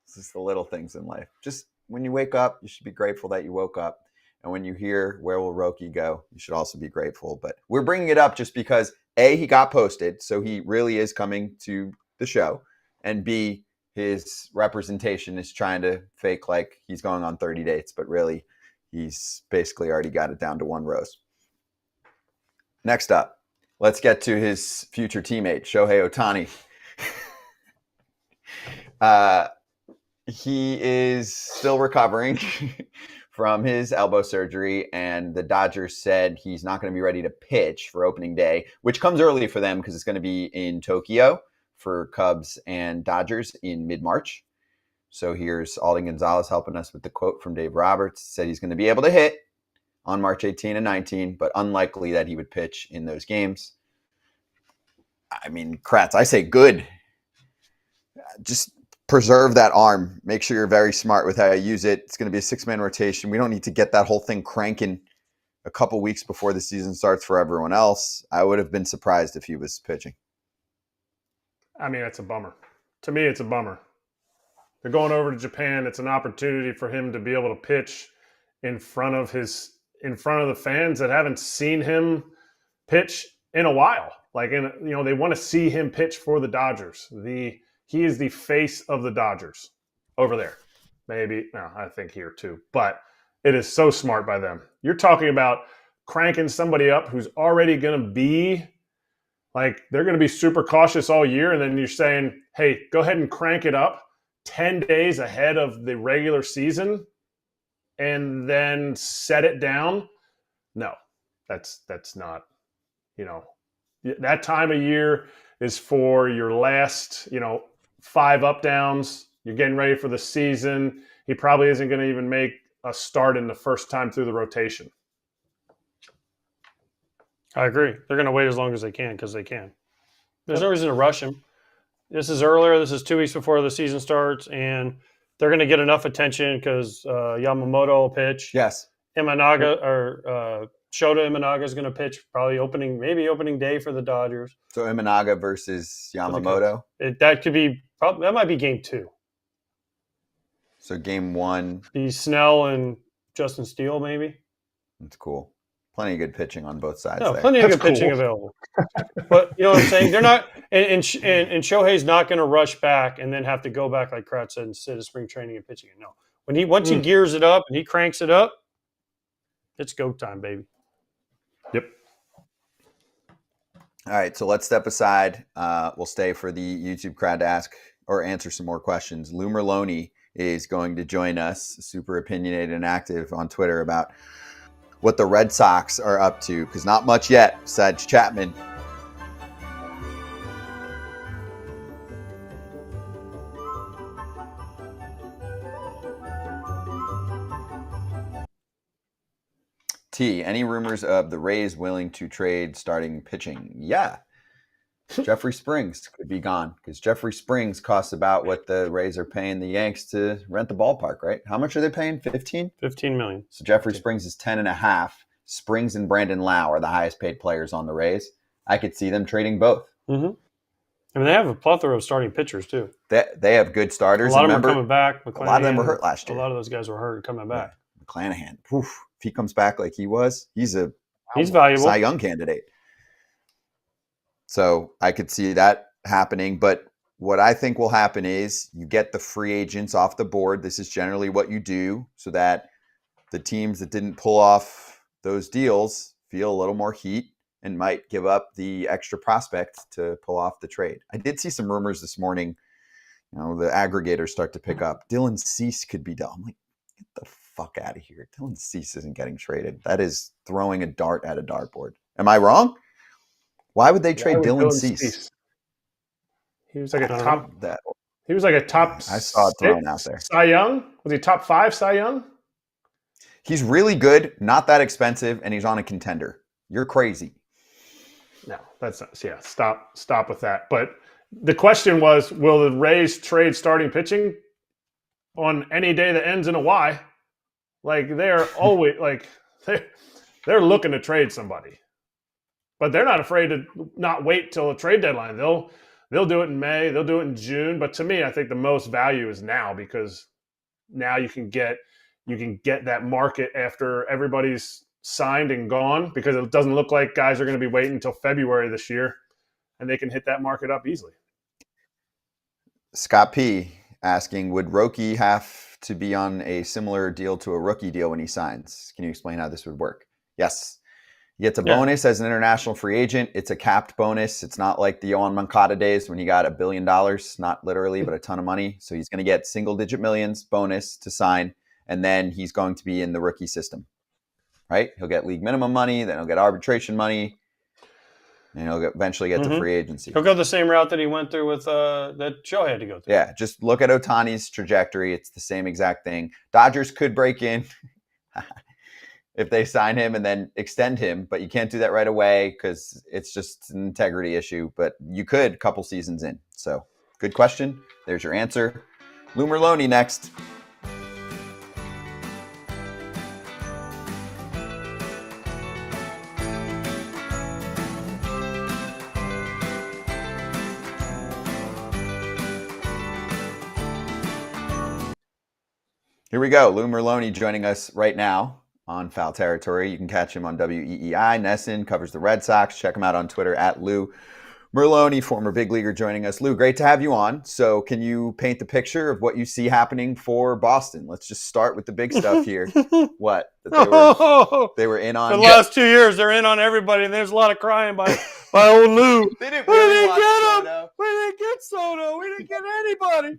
It's just the little things in life. Just when you wake up, you should be grateful that you woke up. And when you hear where will Roki go, you should also be grateful. But we're bringing it up just because A, he got posted, so he really is coming to the show, and B, his representation is trying to fake like he's going on 30 dates, but really he's basically already got it down to 1 rose. Next up, let's get to his future teammate, Shohei Ohtani. He is still recovering from his elbow surgery, and the Dodgers said he's not going to be ready to pitch for opening day, which comes early for them because it's going to be in Tokyo for Cubs and Dodgers in mid-March. So here's Alden Gonzalez helping us with the quote from Dave Roberts. He said he's going to be able to hit on March 18 and 19, but unlikely that he would pitch in those games. I mean, Kratz, I say good. Just preserve that arm. Make sure you're very smart with how you use it. It's going to be a 6-man rotation. We don't need to get that whole thing cranking a couple weeks before the season starts for everyone else. I would have been surprised if he was pitching. I mean, it's a bummer. To me, it's a bummer. They're going over to Japan. It's an opportunity for him to be able to pitch in front of the fans that haven't seen him pitch in a while. Like, they want to see him pitch for the Dodgers. He is the face of the Dodgers over there. Maybe, no, I think here too. But it is so smart by them. You're talking about cranking somebody up who's already going to be like, they're going to be super cautious all year. And then you're saying, hey, go ahead and crank it up 10 days ahead of the regular season and then set it down. No, that's not, that time of year is for your last, 5 up downs. You're getting ready for the season. He probably isn't going to even make a start in the first time through the rotation. I agree. They're going to wait as long as they can because they can. There's no reason to rush him. This is earlier. This is 2 weeks before the season starts, and they're going to get enough attention because Yamamoto will pitch. Yes. Shota Imanaga is going to pitch probably opening day for the Dodgers. So Imanaga versus Yamamoto? That might be game 2. So game 1. Be Snell and Justin Steele, maybe. That's cool. Plenty of good pitching on both sides. No, there. plenty of good pitching available. But you know what I'm saying? They're not, and Shohei's not going to rush back and then have to go back like Kratz said instead of spring training and pitching it. No, once he gears it up and he cranks it up, it's go time, baby. Yep. All right, so let's step aside. We'll stay for the YouTube crowd to ask or answer some more questions. Lou Merloni is going to join us, super opinionated and active on Twitter about what the Red Sox are up to, because not much yet besides Chapman. T, any rumors of the Rays willing to trade starting pitching? Yeah. Jeffrey Springs could be gone because Jeffrey Springs costs about what the Rays are paying the Yanks to rent the ballpark, right? How much are they paying? 15? $15 million. So Jeffrey Springs is 10.5. Springs and Brandon Lau are the highest paid players on the Rays. I could see them trading both. Mm-hmm. I mean, they have a plethora of starting pitchers too. They have good starters. A lot of them are coming back. A lot of them were hurt last year. A lot of those guys were hurt and coming back. Yeah. McClanahan, if he comes back like he was, he's valuable Cy Young candidate. So I could see that happening. But what I think will happen is you get the free agents off the board. This is generally what you do so that the teams that didn't pull off those deals feel a little more heat and might give up the extra prospect to pull off the trade. I did see some rumors this morning. The aggregators start to pick up. Dylan Cease could be done. I'm like, get the fuck out of here. Dylan Cease isn't getting traded. That is throwing a dart at a dartboard. Am I wrong? Why would they trade Dylan Cease? He was like a top. He was like a top. I saw it thrown out there. Cy Young? Was he top 5 Cy Young? He's really good, not that expensive, and he's on a contender. You're crazy. No, that's not. Yeah, stop with that. But the question was, will the Rays trade starting pitching on any day that ends in a Y? Like they're always they're looking to trade somebody, but they're not afraid to not wait till the trade deadline. They'll do it in May. They'll do it in June. But to me, I think the most value is now because now you can get that market after everybody's signed and gone because it doesn't look like guys are going to be waiting until February this year, and they can hit that market up easily. Scott P. asking, would Roki have to be on a similar deal to a rookie deal when he signs? Can you explain how this would work? Yes. He gets a bonus as an international free agent. It's a capped bonus. It's not like the Yohan Moncada days when he got $1 billion, not literally, but a ton of money. So he's going to get single-digit millions bonus to sign, and then he's going to be in the rookie system. Right? He'll get league minimum money, then he'll get arbitration money, and he'll eventually get to free agency. He'll go the same route that he went through with that Shohei had to go through. Yeah, just look at Ohtani's trajectory. It's the same exact thing. Dodgers could break in if they sign him and then extend him, but you can't do that right away because it's just an integrity issue. But you could a couple seasons in. So good question. There's your answer. Lou Merloni next. Here we go. Lou Merloni joining us right now on Foul Territory. You can catch him on WEEI. Nesson covers the Red Sox. Check him out on Twitter at Lou Merloni, former big leaguer, joining us. Lou, great to have you on. So can you paint the picture of what you see happening for Boston? Let's just start with the big stuff here. What? They were in on. The last 2 years, they're in on everybody, and there's a lot of crying by old Lou. They didn't really get him. We didn't get Soto. We didn't get anybody.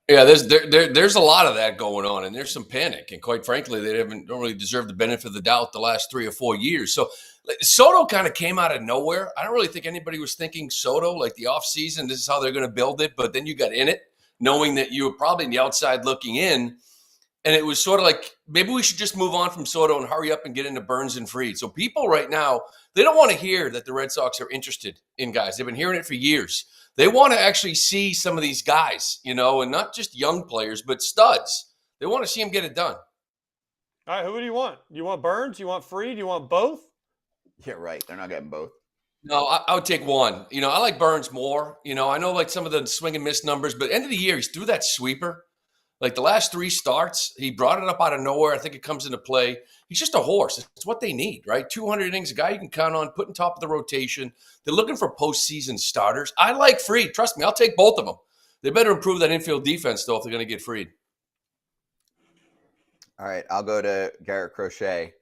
Yeah, there's a lot of that going on, and there's some panic. And quite frankly, they don't really deserve the benefit of the doubt the last 3 or 4 years. So Soto kind of came out of nowhere. I don't really think anybody was thinking Soto, like the offseason, this is how they're going to build it. But then you got in it, knowing that you were probably on the outside looking in. And it was sort of like, maybe we should just move on from Soto and hurry up and get into Burns and Fried. So people right now, they don't want to hear that the Red Sox are interested in guys. They've been hearing it for years. They want to actually see some of these guys, and not just young players, but studs. They want to see them get it done. All right, who do you want? You want Burns? You want Fried? You want both? Yeah, right. They're not getting both. No, I would take one. I like Burns more. I know like some of the swing and miss numbers, but end of the year, he's through that sweeper. Like the last 3 starts, he brought it up out of nowhere. I think it comes into play. He's just a horse. It's what they need, right? 200 innings, a guy you can count on, put in top of the rotation. They're looking for postseason starters. I like Fried. Trust me, I'll take both of them. They better improve that infield defense, though, if they're going to get Fried. All right, I'll go to Garrett Crochet.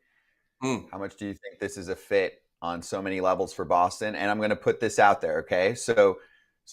How much do you think this is a fit on so many levels for Boston? And I'm going to put this out there, okay? So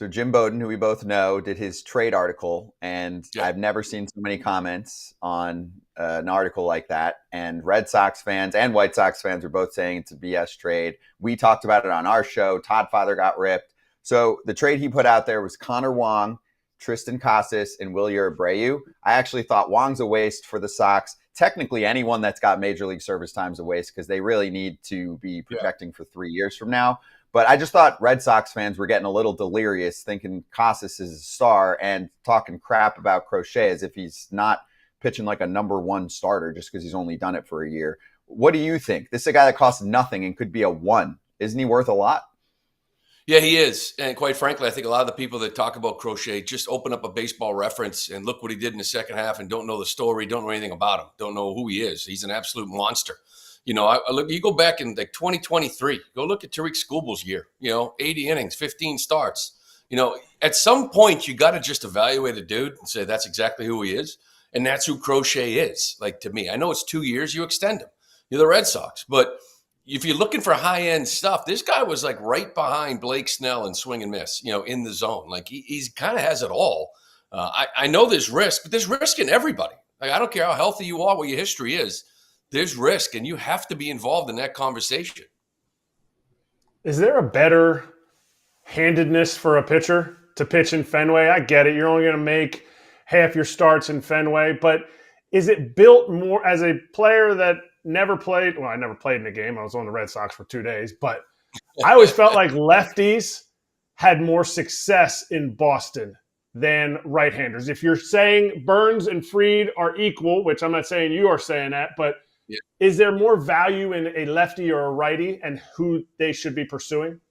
Jim Bowden, who we both know, did his trade article, and I've never seen so many comments on an article like that. And Red Sox fans and White Sox fans were both saying it's a BS trade. We talked about it on our show. Todd Father got ripped. So the trade he put out there was Connor Wong, Tristan Casas, and Wilyer Abreu. I actually thought Wong's a waste for the Sox. Technically, anyone that's got major league service time is a waste because they really need to be projecting for 3 years from now. But I just thought Red Sox fans were getting a little delirious thinking Casas is a star and talking crap about Crochet as if he's not pitching like a number 1 starter just because he's only done it for a year. What do you think? This is a guy that costs nothing and could be a 1. Isn't he worth a lot? Yeah, he is. And quite frankly, I think a lot of the people that talk about Crochet just open up a Baseball Reference and look what he did in the second half and don't know the story, don't know anything about him, don't know who he is. He's an absolute monster. You know, I look. You go back in like 2023, go look at Tariq Skubal's year, 80 innings, 15 starts. At some point, you got to just evaluate a dude and say that's exactly who he is. And that's who Crochet is, like, to me. I know it's 2 years, you extend him. You're the Red Sox. But if you're looking for high-end stuff, this guy was like right behind Blake Snell and swing and miss, in the zone. Like, he's kind of has it all. I know there's risk, but there's risk in everybody. Like, I don't care how healthy you are, what your history is. There's risk, and you have to be involved in that conversation. Is there a better handedness for a pitcher to pitch in Fenway? I get it. You're only going to make half your starts in Fenway, but is it built more as a player that never played? Well, I never played in a game. I was on the Red Sox for 2 days, but I always felt like lefties had more success in Boston than right-handers. If you're saying Burns and Fried are equal, which I'm not saying you are saying that, but is there more value in a lefty or a righty and who they should be pursuing?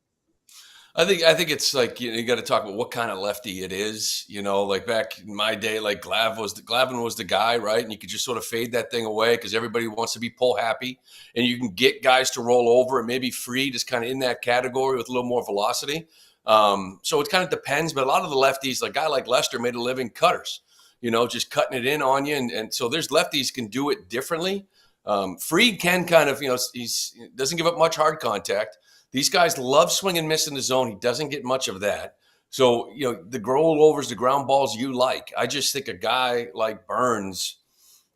I think it's like, you got to talk about what kind of lefty it is. Like back in my day, like Glavine was the guy, right? And you could just sort of fade that thing away because everybody wants to be pull happy, and you can get guys to roll over. And maybe Fried is kind of in that category with a little more velocity. So it kind of depends. But a lot of the lefties, like a guy like Lester, made a living cutters. Just cutting it in on you, and so there's lefties can do it differently. Fried can kind of, he doesn't give up much hard contact. These guys love swing and miss in the zone. He doesn't get much of that. So, the rollovers, the ground balls you like. I just think a guy like Burns,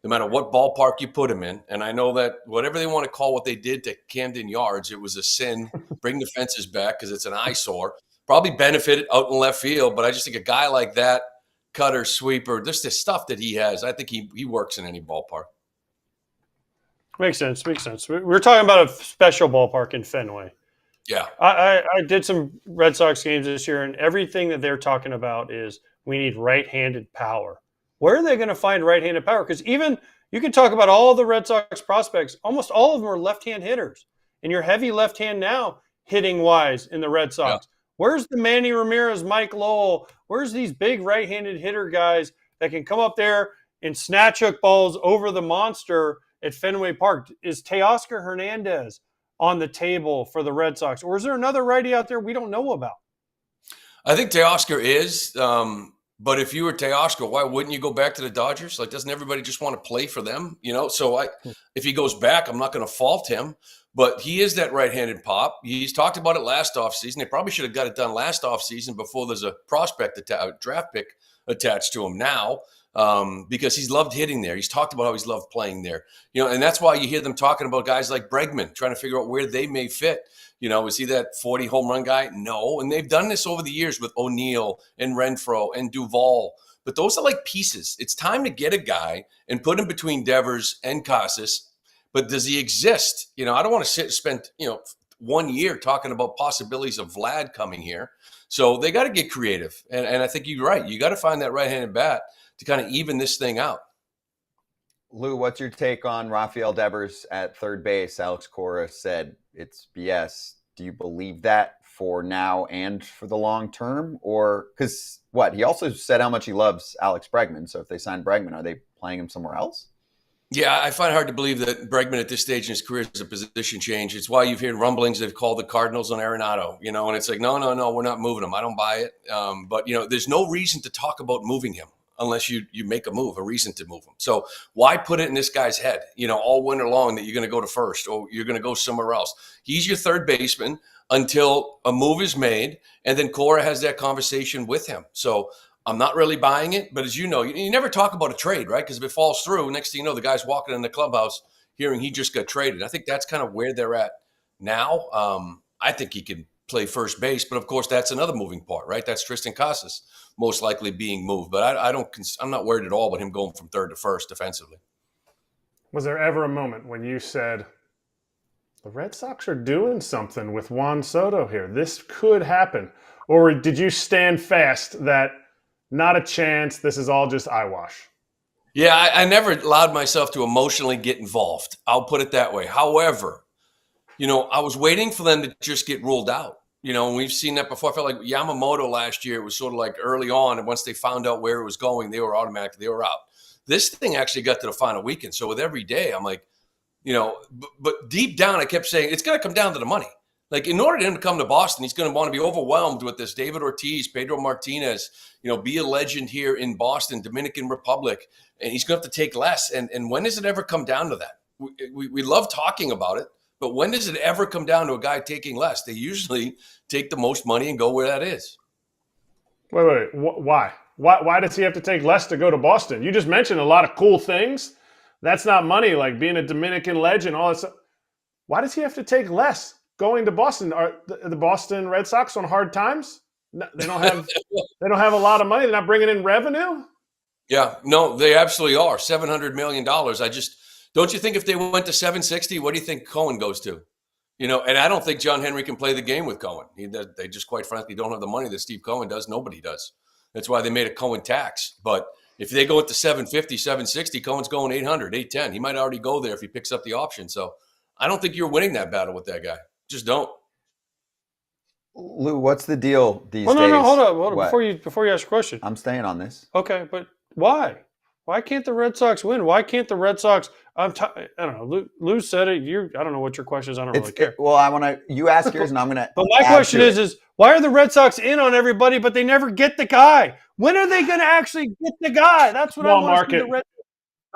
no matter what ballpark you put him in, and I know that whatever they want to call what they did to Camden Yards, it was a sin. Bring the fences back because it's an eyesore. Probably benefited out in left field, but I just think a guy like that, cutter, sweeper, just the stuff that he has, I think he works in any ballpark. Makes sense. We're talking about a special ballpark in Fenway. Yeah. I did some Red Sox games this year, and everything that they're talking about is we need right-handed power. Where are they going to find right-handed power? Because even you can talk about all the Red Sox prospects, almost all of them are left-hand hitters. And you're heavy left-hand now, hitting-wise, in the Red Sox. Yeah. Where's the Manny Ramirez, Mike Lowell? Where's these big right-handed hitter guys that can come up there and snatch hook balls over the monster at Fenway Park? Is Teoscar Hernandez on the table for the Red Sox? Or is there another righty out there we don't know about? I think Teoscar is. But if you were Teoscar, why wouldn't you go back to the Dodgers? Like, doesn't everybody just want to play for them? So if he goes back, I'm not going to fault him. But he is that right-handed pop. He's talked about it last offseason. They probably should have got it done last offseason before there's a draft pick attached to him now. Because he's loved hitting there. He's talked about how he's loved playing there. And that's why you hear them talking about guys like Bregman, trying to figure out where they may fit. Is he that 40 home run guy? No. And they've done this over the years with O'Neill and Renfroe and Duvall. But those are like pieces. It's time to get a guy and put him between Devers and Casas. But does he exist? I don't want to spend 1 year talking about possibilities of Vlad coming here. So they got to get creative. And I think you're right. You got to find that right-handed bat to kind of even this thing out. Lou, what's your take on Rafael Devers at third base? Alex Cora said it's BS. Do you believe that for now and for the long term? Or because he also said how much he loves Alex Bregman. So if they sign Bregman, are they playing him somewhere else? Yeah, I find it hard to believe that Bregman at this stage in his career is a position change. It's why you've heard rumblings they've called the Cardinals on Arenado, and it's like, no, we're not moving him. I don't buy it. But, there's no reason to talk about moving him unless you make a move, a reason to move him. So why put it in this guy's head, all winter long that you're going to go to first or you're going to go somewhere else? He's your third baseman until a move is made, and then Cora has that conversation with him. So I'm not really buying it, but as you know, you never talk about a trade, right? Because if it falls through, next thing you know, the guy's walking in the clubhouse hearing he just got traded. I think that's kind of where they're at now. I think he can play first base, but of course that's another moving part, right? That's Tristan Casas most likely being moved, but I'm not worried at all about him going from third to first defensively. Was there ever a moment when you said, the Red Sox are doing something with Juan Soto here? This could happen. Or did you stand fast that not a chance, this is all just eyewash? Yeah, I never allowed myself to emotionally get involved. I'll put it that way. However, I was waiting for them to just get ruled out. And we've seen that before. I felt like Yamamoto last year, it was sort of like early on, and once they found out where it was going, they were out. This thing actually got to the final weekend. So with every day, I'm like, but deep down, I kept saying it's going to come down to the money. Like, in order for him to come to Boston, he's going to want to be overwhelmed with this David Ortiz, Pedro Martinez, be a legend here in Boston, Dominican Republic, and he's going to have to take less. And when does it ever come down to that? We love talking about it, but when does it ever come down to a guy taking less? They usually take the most money and go where that is. Wait. Why? Why does he have to take less to go to Boston? You just mentioned a lot of cool things. That's not money, like being a Dominican legend, all that stuff. Why does he have to take less going to Boston? Are the Boston Red Sox on hard times? They don't have a lot of money. They're not bringing in revenue. Yeah, no, they absolutely are. $700 million. Don't you think if they went to 760, what do you think Cohen goes to? And I don't think John Henry can play the game with Cohen. They just, quite frankly, don't have the money that Steve Cohen does. Nobody does. That's why they made a Cohen tax. But if they go into 750, 760, Cohen's going 800, 810. He might already go there if he picks up the option. So I don't think you're winning that battle with that guy. Just don't. Lou, what's the deal these days? No, hold on. Before you ask your question. I'm staying on this. Okay, but why? Why can't the Red Sox win? Why can't the Red Sox? I don't know. Lou said it. I don't know what your question is. I don't really care. You ask yours, and I'm gonna. But my question is why are the Red Sox in on everybody, but they never get the guy? When are they going to actually get the guy? That's what I want to see. The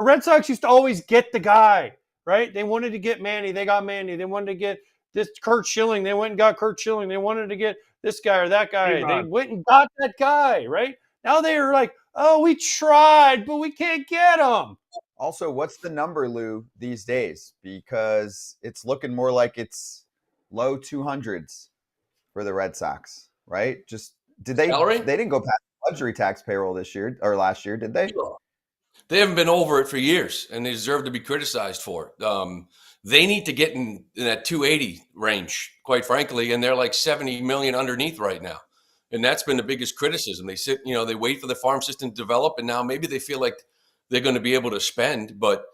Red Sox used to always get the guy, right? They wanted to get Manny. They got Manny. They wanted to get this Kurt Schilling. They went and got Kurt Schilling. They wanted to get this guy or that guy. They went and got that guy, right? Now they are like, oh, we tried, but we can't get him. Also, what's the number, Lou, these days? Because it's looking more like it's low 200s for the Red Sox, right? Salary? They didn't go past luxury tax payroll this year or last year, did they? They haven't been over it for years, and they deserve to be criticized for it. They need to get in that 280 range, quite frankly, and they're like 70 million underneath right now. And that's been the biggest criticism. They sit, they wait for the farm system to develop, and now maybe they feel like they're going to be able to spend, but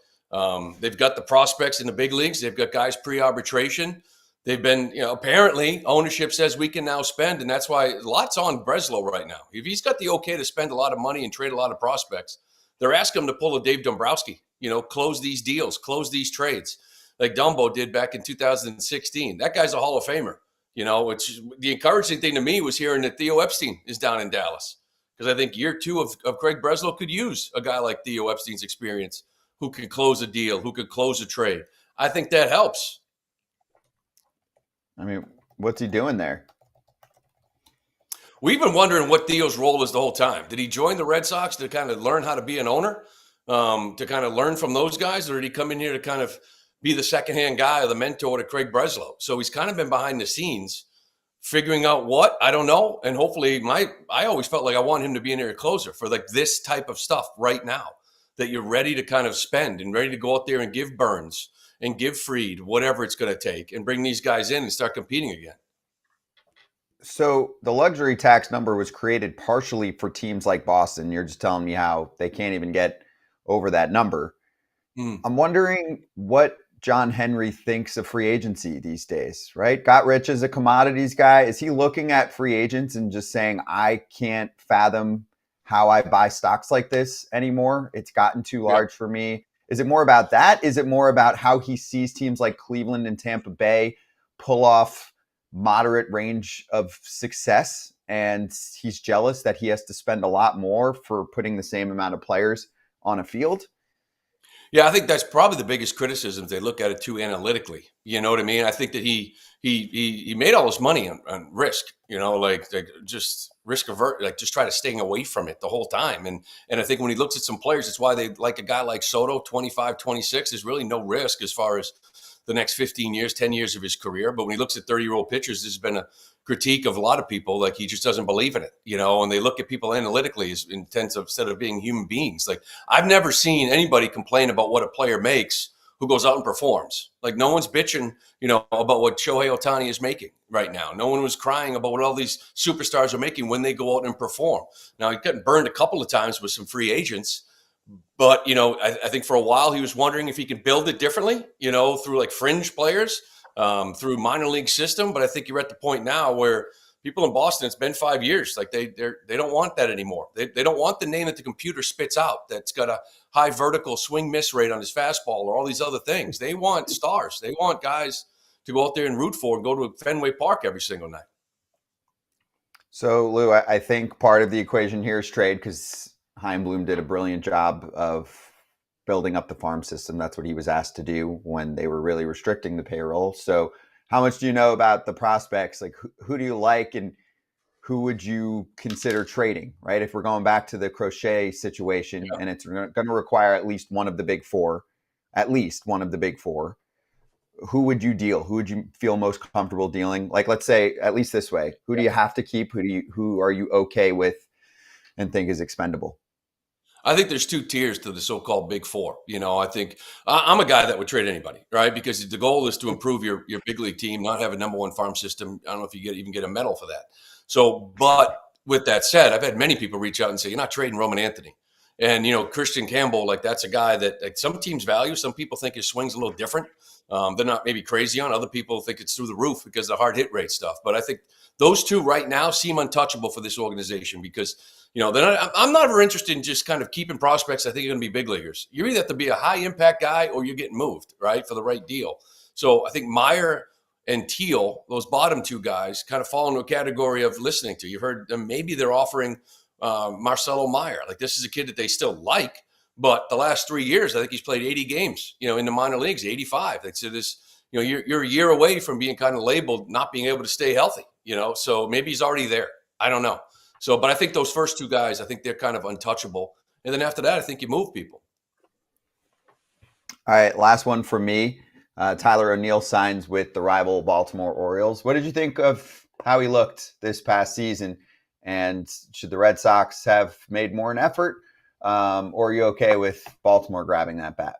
they've got the prospects in the big leagues. They've got guys pre-arbitration. They've been, apparently ownership says we can now spend, and that's why lots on Breslow right now. If he's got the okay to spend a lot of money and trade a lot of prospects, they're asking him to pull a Dave Dombrowski, close these deals, close these trades, like Dumbo did back in 2016. That guy's a Hall of Famer. Which the encouraging thing to me was hearing that Theo Epstein is down in Dallas, because I think year two of Craig Breslow could use a guy like Theo Epstein's experience, who can close a deal, who could close a trade. I think that helps. I mean, what's he doing there? We've been wondering what Theo's role is the whole time. Did he join the Red Sox to kind of learn how to be an owner, to kind of learn from those guys, or did he come in here to kind of be the secondhand guy or the mentor to Craig Breslow? So he's kind of been behind the scenes figuring out what, I don't know. And hopefully I always felt like I want him to be in here a closer for like this type of stuff right now, that you're ready to kind of spend and ready to go out there and give Burns and give Fried, whatever it's going to take, and bring these guys in and start competing again. So the luxury tax number was created partially for teams like Boston. You're just telling me how they can't even get over that number. I'm wondering what John Henry thinks of free agency these days, right? Got rich as a commodities guy. Is he looking at free agents and just saying, I can't fathom how I buy stocks like this anymore? It's gotten too large for me. Is it more about that? Is it more about how he sees teams like Cleveland and Tampa Bay pull off moderate range of success, and he's jealous that he has to spend a lot more for putting the same amount of players on a field? Yeah, I think that's probably the biggest criticism if they look at it too analytically. You know what I mean? I think that he made all his money on risk, like just risk avert, like just try to staying away from it the whole time. And I think when he looks at some players, it's why they like a guy like Soto, 25, 26, there's really no risk as far as the next 15 years, 10 years of his career. But when he looks at 30-year-old pitchers, there's been a critique of a lot of people, like he just doesn't believe in it, and they look at people analytically instead of being human beings. Like, I've never seen anybody complain about what a player makes who goes out and performs. Like, no one's bitching, about what Shohei Ohtani is making right now. No one was crying about what all these superstars are making when they go out and perform. Now, he's gotten burned a couple of times with some free agents, But, I think for a while he was wondering if he could build it differently, through like fringe players, through minor league system. But I think you're at the point now where people in Boston, it's been 5 years. Like they don't want that anymore. They don't want the name that the computer spits out that's got a high vertical swing miss rate on his fastball or all these other things. They want stars. They want guys to go out there and root for and go to Fenway Park every single night. So, Lou, I think part of the equation here is trade, because Heimblum did a brilliant job of building up the farm system. That's what he was asked to do when they were really restricting the payroll. So how much do you know about the prospects? Like, who do you like and who would you consider trading, right? If we're going back to the Crochet situation, and it's going to require at least one of the big four, who would you deal? Who would you feel most comfortable dealing? Like, let's say, at least this way, who do you have to keep? Who are you okay with and think is expendable? I think there's two tiers to the so-called big four. I think I'm a guy that would trade anybody, right? Because the goal is to improve your big league team, not have a number one farm system. I don't know if you even get a medal for that. So, but with that said, I've had many people reach out and say, you're not trading Roman Anthony. And, Christian Campbell, like that's a guy that like, some teams value. Some people think his swing's a little different. They're not maybe crazy on. Other people think it's through the roof because of the hard hit rate stuff. But I think those two right now seem untouchable for this organization because, I'm not ever interested in just kind of keeping prospects I think are going to be big leaguers. You either have to be a high impact guy or you're getting moved, right, for the right deal. So I think Meyer and Teal, those bottom two guys, kind of fall into a category of listening to. You've heard them, maybe they're offering Marcelo Meyer. Like this is a kid that they still like, but the last 3 years, I think he's played 80 games, in the minor leagues, 85. They said this, you're a year away from being kind of labeled not being able to stay healthy, so maybe he's already there. I don't know. So, but I think those first two guys, I think they're kind of untouchable. And then after that, I think you move people. All right, last one for me. Tyler O'Neill signs with the rival Baltimore Orioles. What did you think of how he looked this past season? And should the Red Sox have made more an effort? Or are you okay with Baltimore grabbing that bat?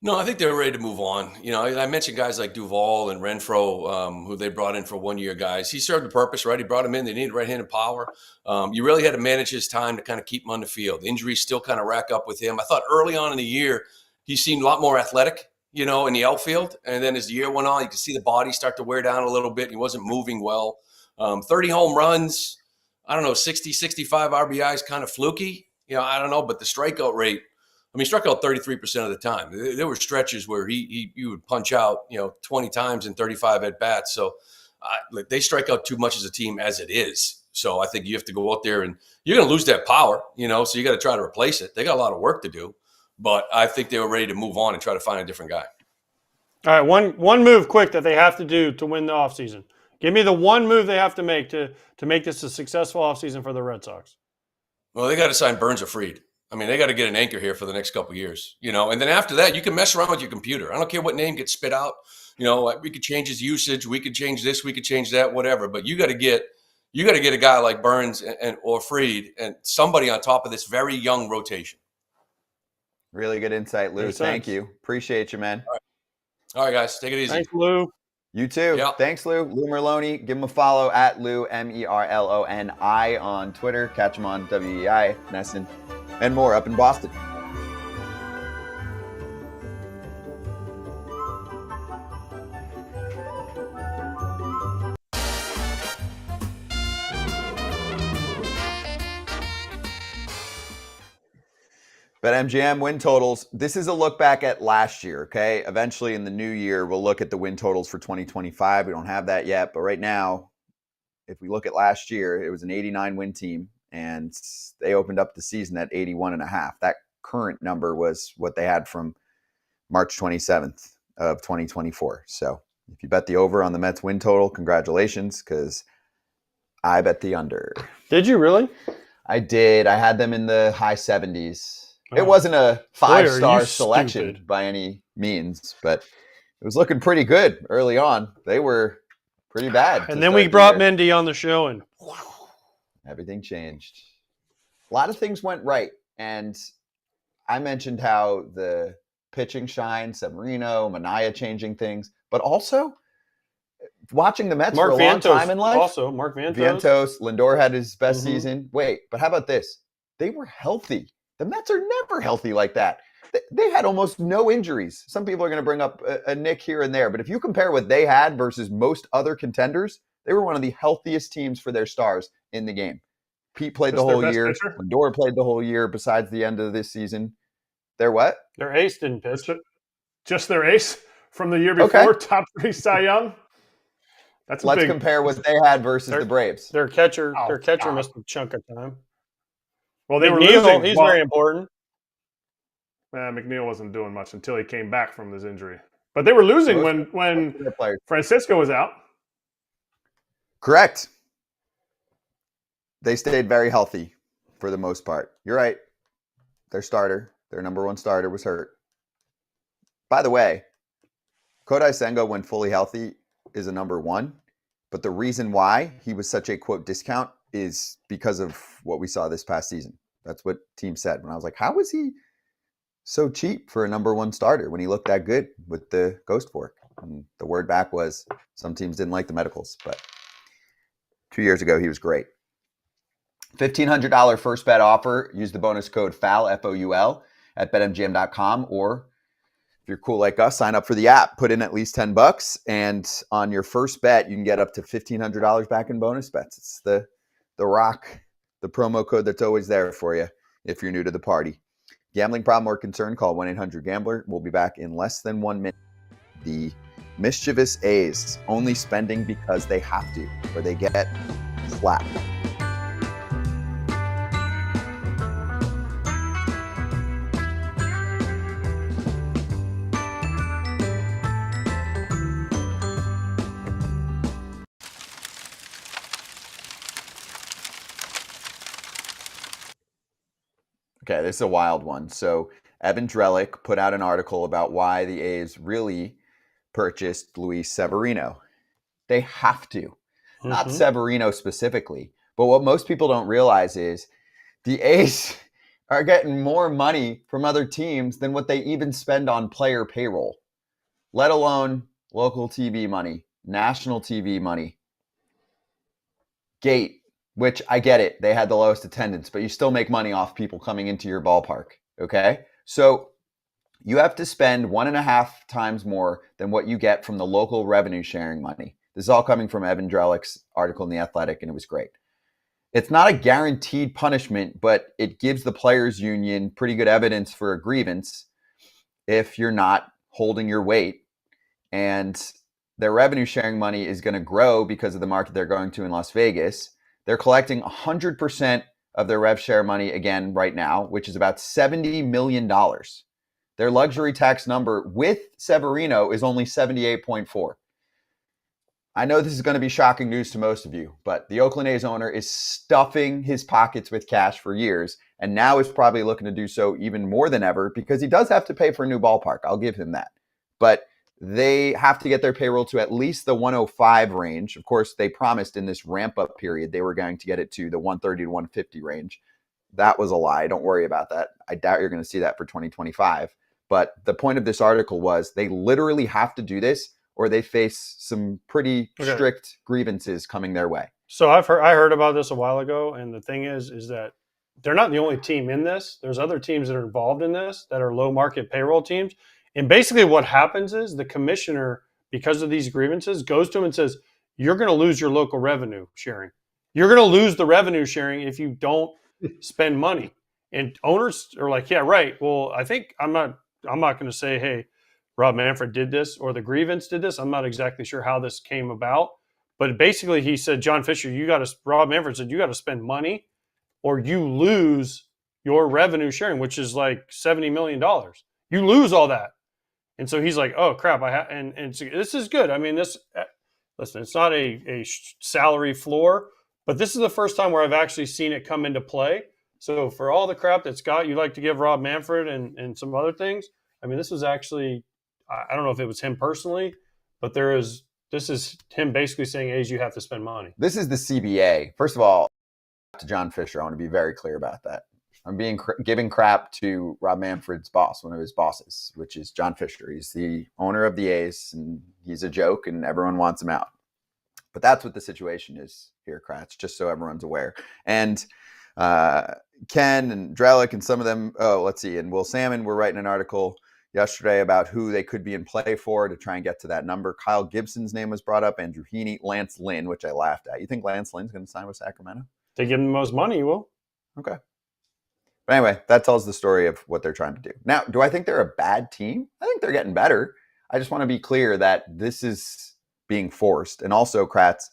No, I think they're ready to move on. I mentioned guys like Duvall and Renfroe, who they brought in for 1 year guys. He served the purpose, right? He brought him in. They needed right-handed power. You really had to manage his time to kind of keep him on the field. Injuries still kind of rack up with him. I thought early on in the year, he seemed a lot more athletic, in the outfield. And then as the year went on, you could see the body start to wear down a little bit. He wasn't moving well. 30 home runs, I don't know, 60, 65 RBIs, kind of fluky. I don't know, but the strikeout rate, he struck out 33% of the time. There were stretches where you would punch out, 20 times in 35 at bats. So they strike out too much as a team as it is. So I think you have to go out there and you're going to lose that power, so you got to try to replace it. They got a lot of work to do, but I think they were ready to move on and try to find a different guy. All right, one move quick that they have to do to win the offseason. Give me the one move they have to make to make this a successful offseason for the Red Sox. Well, they got to sign Burns or Fried. They got to get an anchor here for the next couple of years, and then after that, you can mess around with your computer. I don't care what name gets spit out. We could change his usage. We could change this. We could change that, whatever. But you got to get a guy like Burns or Fried and somebody on top of this very young rotation. Really good insight, Lou. Thank you. Appreciate you, man. All right, guys. Take it easy. Thanks, Lou. You too. Yeah. Thanks, Lou. Lou Merloni. Give him a follow at Lou, Merloni on Twitter. Catch him on WEI, Nesson, and more up in Boston. BetMGM win totals. This is a look back at last year, okay? Eventually in the new year, we'll look at the win totals for 2025. We don't have that yet, but right now, if we look at last year, it was an 89 win team, and they opened up the season at 81.5. That current number was what they had from March 27th of 2024. So if you bet the over on the Mets win total, congratulations, because I bet the under. Did you really? I did. I had them in the high 70s. It wasn't a 5-star selection by any means, but it was looking pretty good early on. They were pretty bad. And then we brought Mindy on the show, and everything changed. A lot of things went right. And I mentioned how the pitching shined, Severino, Manaea changing things, but also watching the Mets for a long time in life. Also, Mark Vientos. Lindor had his best season. Wait, but how about this? They were healthy The Mets are never healthy like that. They had almost no injuries. Some people are going to bring up a nick here and there, but if you compare what they had versus most other contenders, they were one of the healthiest teams for their stars in the game. Pete played the whole year. Lindor played the whole year besides the end of this season. Their what? Their ace didn't pitch. Just their ace from the year before, top 3 Cy Young. Let's compare what they had versus the Braves. Their catcher missed a chunk of time. Well, they were losing. He's very important. McNeil wasn't doing much until he came back from his injury. But they were losing when Francisco was out. Correct. They stayed very healthy for the most part. You're right. Their number one starter was hurt. By the way, Kodai Senga, when fully healthy, is a number one. But the reason why he was such a, quote, discount is because of what we saw this past season. That's what team said. When I was like, how was he so cheap for a number one starter when he looked that good with the ghost fork? And the word back was some teams didn't like the medicals. But 2 years ago, he was great. $1,500 first bet offer. Use the bonus code FOUL, F-O-U-L, at BetMGM.com. Or if you're cool like us, sign up for the app. Put in at least $10. And on your first bet, you can get up to $1,500 back in bonus bets. It's the Rock, the promo code that's always there for you if you're new to the party. Gambling problem or concern, call 1-800-GAMBLER. We'll be back in less than 1 minute. The mischievous A's only spending because they have to, or they get slapped. Okay, this is a wild one. So Evan Drellick put out an article about why the A's really purchased Luis Severino. They have to. Not Severino specifically. But what most people don't realize is the A's are getting more money from other teams than what they even spend on player payroll, let alone local TV money, national TV money. Gate. Which I get it. They had the lowest attendance, but you still make money off people coming into your ballpark. Okay. So you have to spend 1.5 times more than what you get from the local revenue sharing money. This is all coming from Evan Drellick's article in The Athletic, and it was great. It's not a guaranteed punishment, but it gives the players union pretty good evidence for a grievance if you're not holding your weight. And their revenue sharing money is going to grow because of the market they're going to in Las Vegas. They're collecting 100% of their rev share money again right now, which is about $70 million. Their luxury tax number with Severino is only 78.4. I know this is going to be shocking news to most of you, but the Oakland A's owner is stuffing his pockets with cash for years, and now is probably looking to do so even more than ever because he does have to pay for a new ballpark. I'll give him that. But they have to get their payroll to at least the 105 range. Of course, they promised in this ramp-up period they were going to get it to the 130 to 150 range. That was a lie. Don't worry about that. I doubt you're going to see that for 2025. But the point of this article was they literally have to do this or they face some pretty strict grievances coming their way. So I heard about this a while ago, and the thing is that they're not the only team in this. There's other teams that are involved in this that are low market payroll teams. And basically what happens is the commissioner, because of these grievances, goes to him and says, you're going to lose your local revenue sharing. You're going to lose the revenue sharing if you don't spend money. And owners are like, yeah, right. Well, I think I'm not going to say, hey, Rob Manfred did this or the grievance did this. I'm not exactly sure how this came about. But basically he said, John Fisher, Rob Manfred said, you got to spend money or you lose your revenue sharing, which is like $70 million. You lose all that. And so he's like, "Oh crap! And this is good. I mean, listen, it's not a salary floor, but this is the first time where I've actually seen it come into play. So for all the crap that Scott, you like to give Rob Manfred and some other things, I mean, this was actually, I don't know if it was him personally, but this is him basically saying, A's, you have to spend money. This is the CBA. First of all, to John Fisher, I want to be very clear about that. I'm giving crap to Rob Manfred's boss, one of his bosses, which is John Fisher. He's the owner of the A's, and he's a joke, and everyone wants him out. But that's what the situation is here, Kratz, just so everyone's aware. And Ken and Drellick and some of them. Oh, let's see. And Will Salmon were writing an article yesterday about who they could be in play for to try and get to that number. Kyle Gibson's name was brought up. Andrew Heaney, Lance Lynn, which I laughed at. You think Lance Lynn's going to sign with Sacramento? They give him the most money, you will. Okay. But anyway, that tells the story of what they're trying to do. Now, do I think they're a bad team? I think they're getting better. I just want to be clear that this is being forced. And also, Kratz,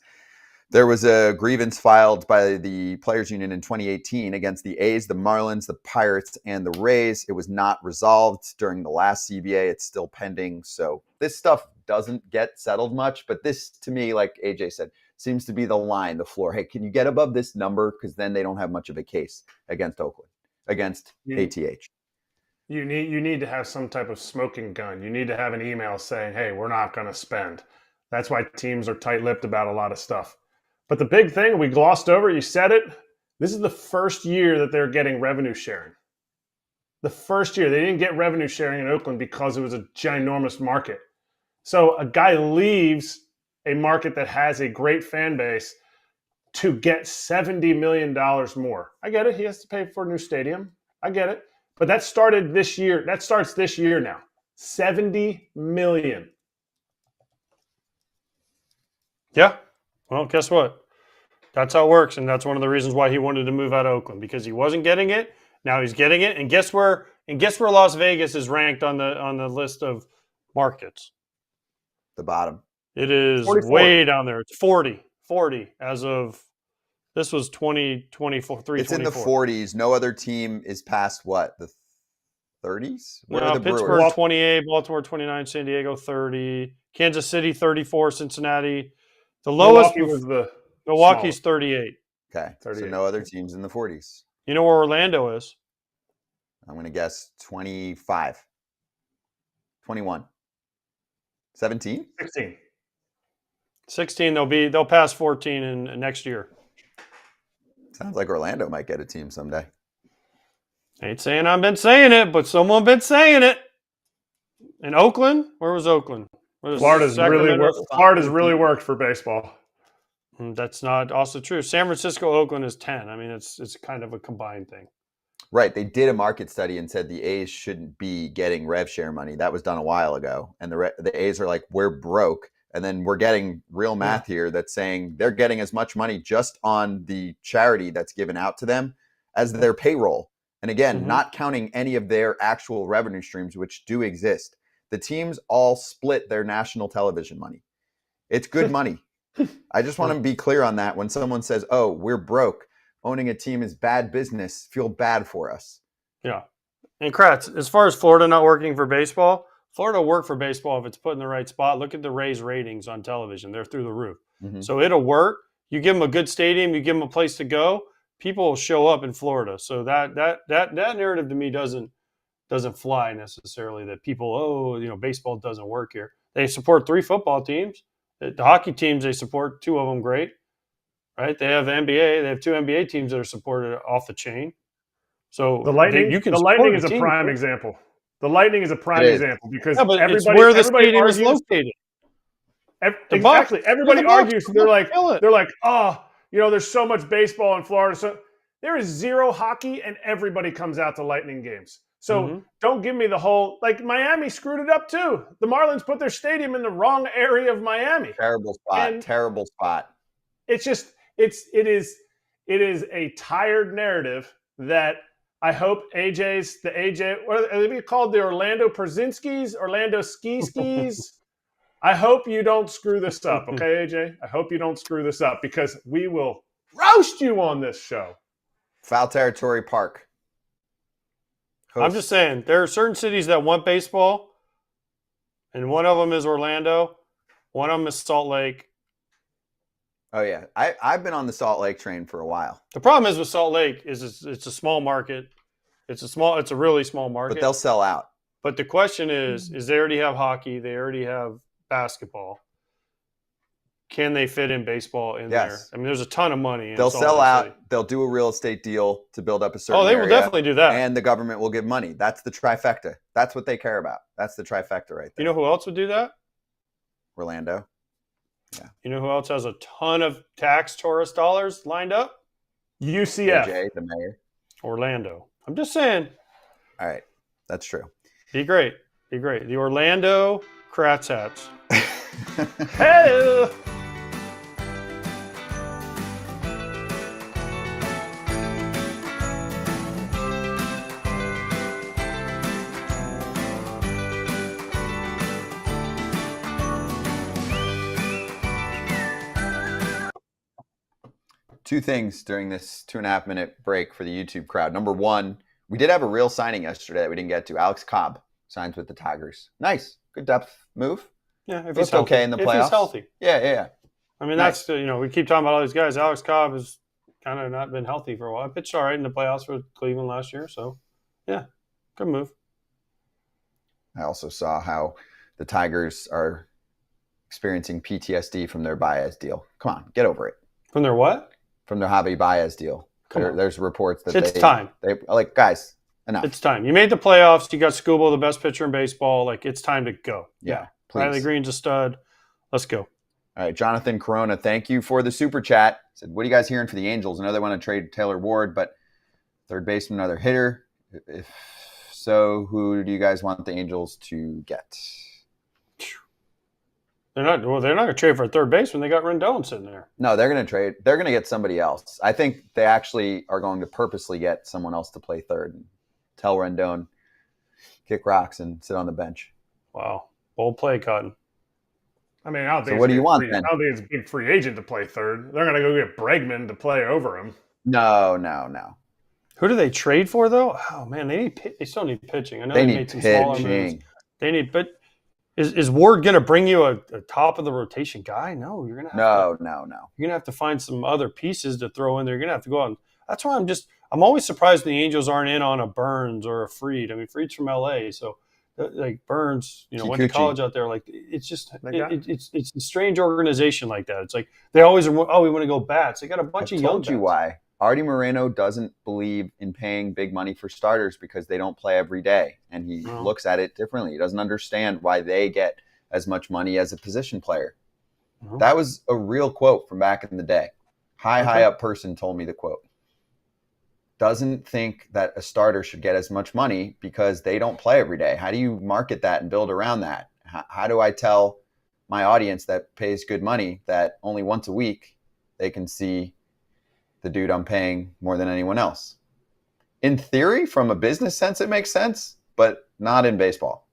there was a grievance filed by the Players Union in 2018 against the A's, the Marlins, the Pirates, and the Rays. It was not resolved during the last CBA. It's still pending. So this stuff doesn't get settled much. But this, to me, like AJ said, seems to be the line, the floor. Hey, can you get above this number? Because then they don't have much of a case against Oakland, against ATH. You need to have some type of smoking gun. You need to have an email saying, hey, we're not going to spend. That's why teams are tight-lipped about a lot of stuff. But the big thing we glossed over, you said it, this is the first year that they're getting revenue sharing. The first year. They didn't get revenue sharing in Oakland because it was a ginormous market. So a guy leaves a market that has a great fan base to get $70 million more. I get it. He has to pay for a new stadium. I get it. But that started this year. That starts this year now. $70 million. Yeah. Well, guess what? That's how it works, and that's one of the reasons why he wanted to move out of Oakland, because he wasn't getting it. Now he's getting it, and guess where Las Vegas is ranked on the list of markets? The bottom. It is 44. way down there. It's 40 as of this was 2024. It's in the 40s. No other team is past what, the 30s? What are the Pittsburgh Brewers? 28, Baltimore 29, San Diego 30, Kansas City 34, Cincinnati. The lowest Milwaukee's 38. Okay, 38. So no other teams in the 40s. You know where Orlando is? I'm going to guess 25, 21, 17, 16. They'll pass 14 in next year. Sounds like Orlando might get a team someday. Ain't saying I've been saying it, but someone been saying it. In Oakland, where was Oakland? Florida's really worked for baseball. That's not also true. San Francisco, Oakland is 10. I mean, it's kind of a combined thing. Right. They did a market study and said the A's shouldn't be getting rev share money. That was done a while ago. And the A's are like, we're broke. And then we're getting real math here that's saying they're getting as much money just on the charity that's given out to them as their payroll. And again, not counting any of their actual revenue streams, which do exist. The teams all split their national television money. It's good money. I just want to be clear on that. When someone says, oh, we're broke, owning a team is bad business, feel bad for us. Yeah. And Kratz, as far as Florida not working for baseball, Florida will work for baseball if it's put in the right spot. Look at the Rays ratings on television. They're through the roof. So it'll work. You give them a good stadium, you give them a place to go, people will show up in Florida. So that narrative to me doesn't fly necessarily, that people, baseball doesn't work here. They support 3 football teams. The hockey teams, they support 2 of them great, right? They have NBA. They have 2 NBA teams that are supported off the chain. So the Lightning is a prime example. The Lightning is a prime example because it's where the stadium is located. Exactly. Everybody argues. They're like, oh, there's so much baseball in Florida. So there is 0 hockey, and everybody comes out to Lightning games. So don't give me the whole, like, Miami screwed it up too. The Marlins put their stadium in the wrong area of Miami. Terrible spot. It's just, it is a tired narrative that I hope what are they called? The Orlando Pierzynskis, Orlando Skis. I hope you don't screw this up, okay, AJ? I hope you don't screw this up because we will roast you on this show. Foul Territory Park. I'm just saying, there are certain cities that want baseball, and one of them is Orlando. One of them is Salt Lake. Oh, yeah. I've been on the Salt Lake train for a while. The problem is with Salt Lake is it's a small market. It's a really small market. But they'll sell out. But the question is they already have hockey. They already have basketball. Can they fit in baseball in there? I mean, there's a ton of money. They'll sell out. They'll do a real estate deal to build up a certain area. Oh, they will definitely do that. And the government will give money. That's the trifecta. That's what they care about. That's the trifecta right there. You know who else would do that? Orlando. Yeah. You know who else has a ton of tax tourist dollars lined up? UCF. AJ, the mayor. Orlando. I'm just saying. All right. That's true. Be great. Be great. The Orlando Kratz hats. Hey! Two things during this 2.5 minute break for the YouTube crowd. Number one, we did have a real signing yesterday that we didn't get to. Alex Cobb signs with the Tigers. Nice. Good depth move. Yeah, if Looked he's healthy. okay in the playoffs. If he's healthy. Yeah. I mean, Nice. that's, we keep talking about all these guys. Alex Cobb has kind of not been healthy for a while. Pitched all right in the playoffs for Cleveland last year. So, yeah, good move. I also saw how the Tigers are experiencing PTSD from their Baez deal. Come on, get over it. From their what? From their Javi Baez deal. Come on. There's reports that It's time. They like, guys, enough. It's time. You made the playoffs. You got Scooble, the best pitcher in baseball. Like, it's time to go. Yeah, Riley please. Green's a stud. Let's go. All right, Jonathan Corona, thank you for the super chat. Said, what are you guys hearing for the Angels? I know they want to trade Taylor Ward, but third baseman, another hitter. If so, who do you guys want the Angels to get? They're not going to trade for a third baseman. They got Rendon sitting there. No, they're going to trade. They're going to get somebody else. I think they actually are going to purposely get someone else to play third and tell Rendon, kick rocks and sit on the bench. Wow. Bold play, Cotton. I mean, I don't think. So what do you want then? I don't think it's a big free agent to play third. They're going to go get Bregman to play over him. No. Who do they trade for, though? Oh, man, they still need pitching. I know They they need made some smaller moves. pitching. They need, but is Ward going to bring you a top of the rotation guy? No, you're going to have to. No. You're going to have to find some other pieces to throw in there. You're going to have to go on. That's why I'm always surprised the Angels aren't in on a Burns or a Fried. I mean, Fried's from LA, so like Burns, went to college out there. Like, it's just it's a strange organization like that. It's like they always are. Oh, we want to go bats. They got a bunch of young. Told you why. Artie Moreno doesn't believe in paying big money for starters because they don't play every day, and he looks at it differently. He doesn't understand why they get as much money as a position player. That was a real quote from back in the day. High up person told me the quote. Doesn't think that a starter should get as much money because they don't play every day. How do you market that and build around that? How do I tell my audience that pays good money that only once a week they can see the dude I'm paying more than anyone else? In theory, from a business sense, it makes sense, but not in baseball.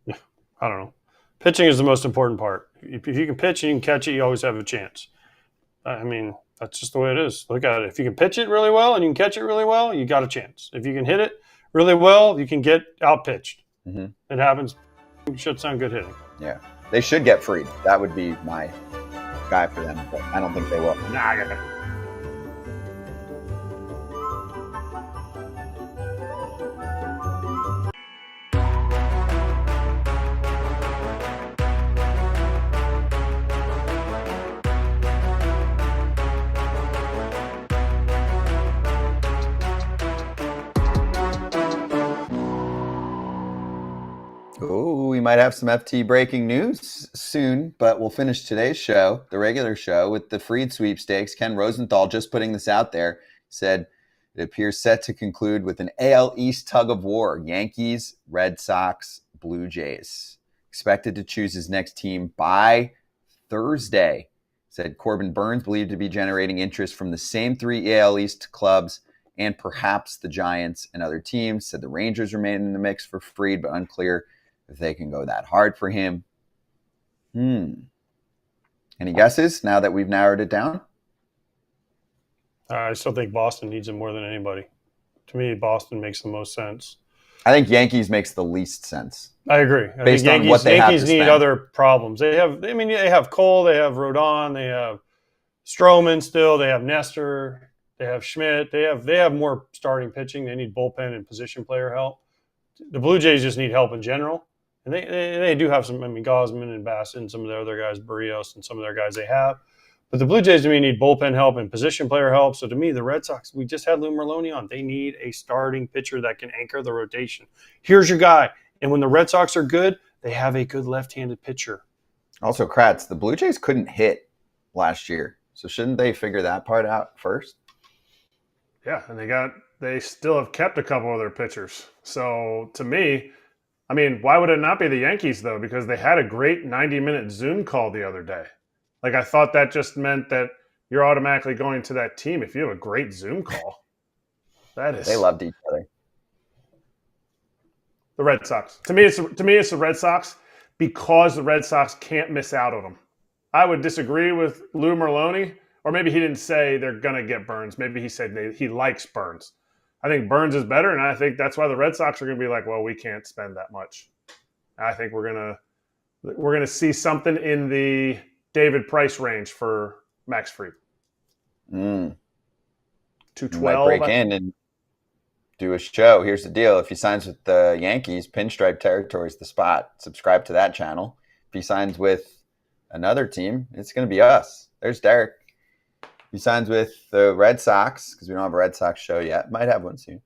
I don't know. Pitching is the most important part. If you can pitch and you can catch it, you always have a chance. I mean, that's just the way it is. Look at it. If you can pitch it really well and you can catch it really well, you got a chance. If you can hit it really well, you can get out-pitched. It happens. It should sound good hitting. Yeah. They should get Fried. That would be my guy for them, but I don't think they will. Nah, I got that. Oh, we might have some FT breaking news soon, but we'll finish today's show, the regular show, with the Fried sweepstakes. Ken Rosenthal just putting this out there, said it appears set to conclude with an AL East tug of war. Yankees, Red Sox, Blue Jays. Expected to choose his next team by Thursday. Said Corbin Burns believed to be generating interest from the same three AL East clubs and perhaps the Giants and other teams. Said the Rangers remain in the mix for Fried, but unclear if they can go that hard for him. Any guesses now that we've narrowed it down? I still think Boston needs him more than anybody. To me, Boston makes the most sense. I think Yankees makes the least sense. I agree. I Based think on what they Yankees have to need spend. other problems. They have Cole, they have Rodon, they have Stroman still, they have Nestor, they have Schmidt. They have more starting pitching. They need bullpen and position player help. The Blue Jays just need help in general. And they do have some, Gosman and Bassett and some of their other guys, Barrios and some of their guys they have. But the Blue Jays, to me, need bullpen help and position player help. So to me, the Red Sox, we just had Lou Merloni on. They need a starting pitcher that can anchor the rotation. Here's your guy. And when the Red Sox are good, they have a good left-handed pitcher. Also, Kratz, the Blue Jays couldn't hit last year. So shouldn't they figure that part out first? Yeah, and they still have kept a couple of their pitchers. So to me, I mean, why would it not be the Yankees though? Because they had a great 90-minute Zoom call the other day. Like I thought that just meant that you're automatically going to that team if you have a great Zoom call. They loved each other. The Red Sox. To me, it's the Red Sox because the Red Sox can't miss out on them. I would disagree with Lou Merloni, or maybe he didn't say they're going to get Burns. Maybe he said he likes Burns. I think Burns is better, and I think that's why the Red Sox are going to be like, well, we can't spend that much. I think we're gonna see something in the David Price range for Max Fried. 212. Might break in and do a show. Here's the deal. If he signs with the Yankees, Pinstripe Territory is the spot. Subscribe to that channel. If he signs with another team, it's going to be us. There's Derek. If he signs with the Red Sox, because we don't have a Red Sox show yet. Might have one soon.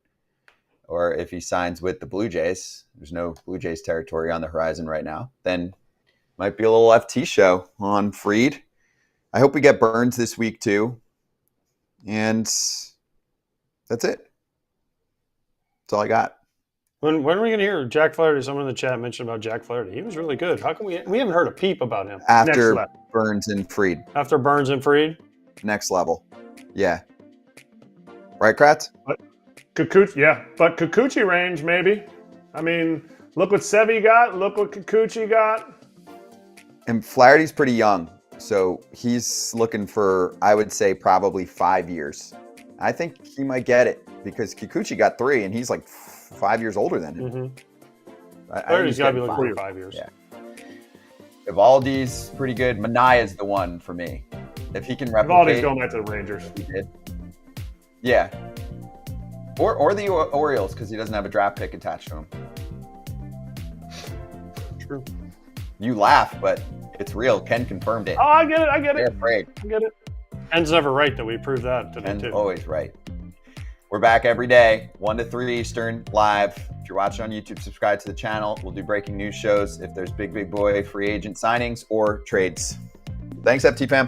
Or if he signs with the Blue Jays, there's no Blue Jays territory on the horizon right now, then might be a little FT show on Fried. I hope we get Burns this week too. And that's it. That's all I got. When are we going to hear Jack Flaherty? Someone in the chat mentioned about Jack Flaherty. He was really good. How come we haven't heard a peep about him? After Burns and Fried. After Burns and Fried? Next level. Yeah. Right, Kratz? Kikuchi, yeah. But Kikuchi range, maybe. I mean, look what Sevy got. Look what Kikuchi got. And Flaherty's pretty young. So he's looking for, I would say, probably 5 years. I think he might get it because Kikuchi got 3 and he's like 5 years older than him. Mm-hmm. Flaherty's got to be like 4 or 5 years. Yeah. Evaldi's pretty good. Manaya's the one for me. If he can replicate. Evaldi's going back to the Rangers. He did. Yeah. Or the Orioles because he doesn't have a draft pick attached to him. True. You laugh, but it's real. Ken confirmed it. Oh, I get it. They're afraid. I get it. Ken's never right, though. We proved that today, Ken's too. always right. We're back every day, 1 to 3 Eastern, live. If you're watching on YouTube, subscribe to the channel. We'll do breaking news shows if there's big boy free agent signings or trades. Thanks, FT fam.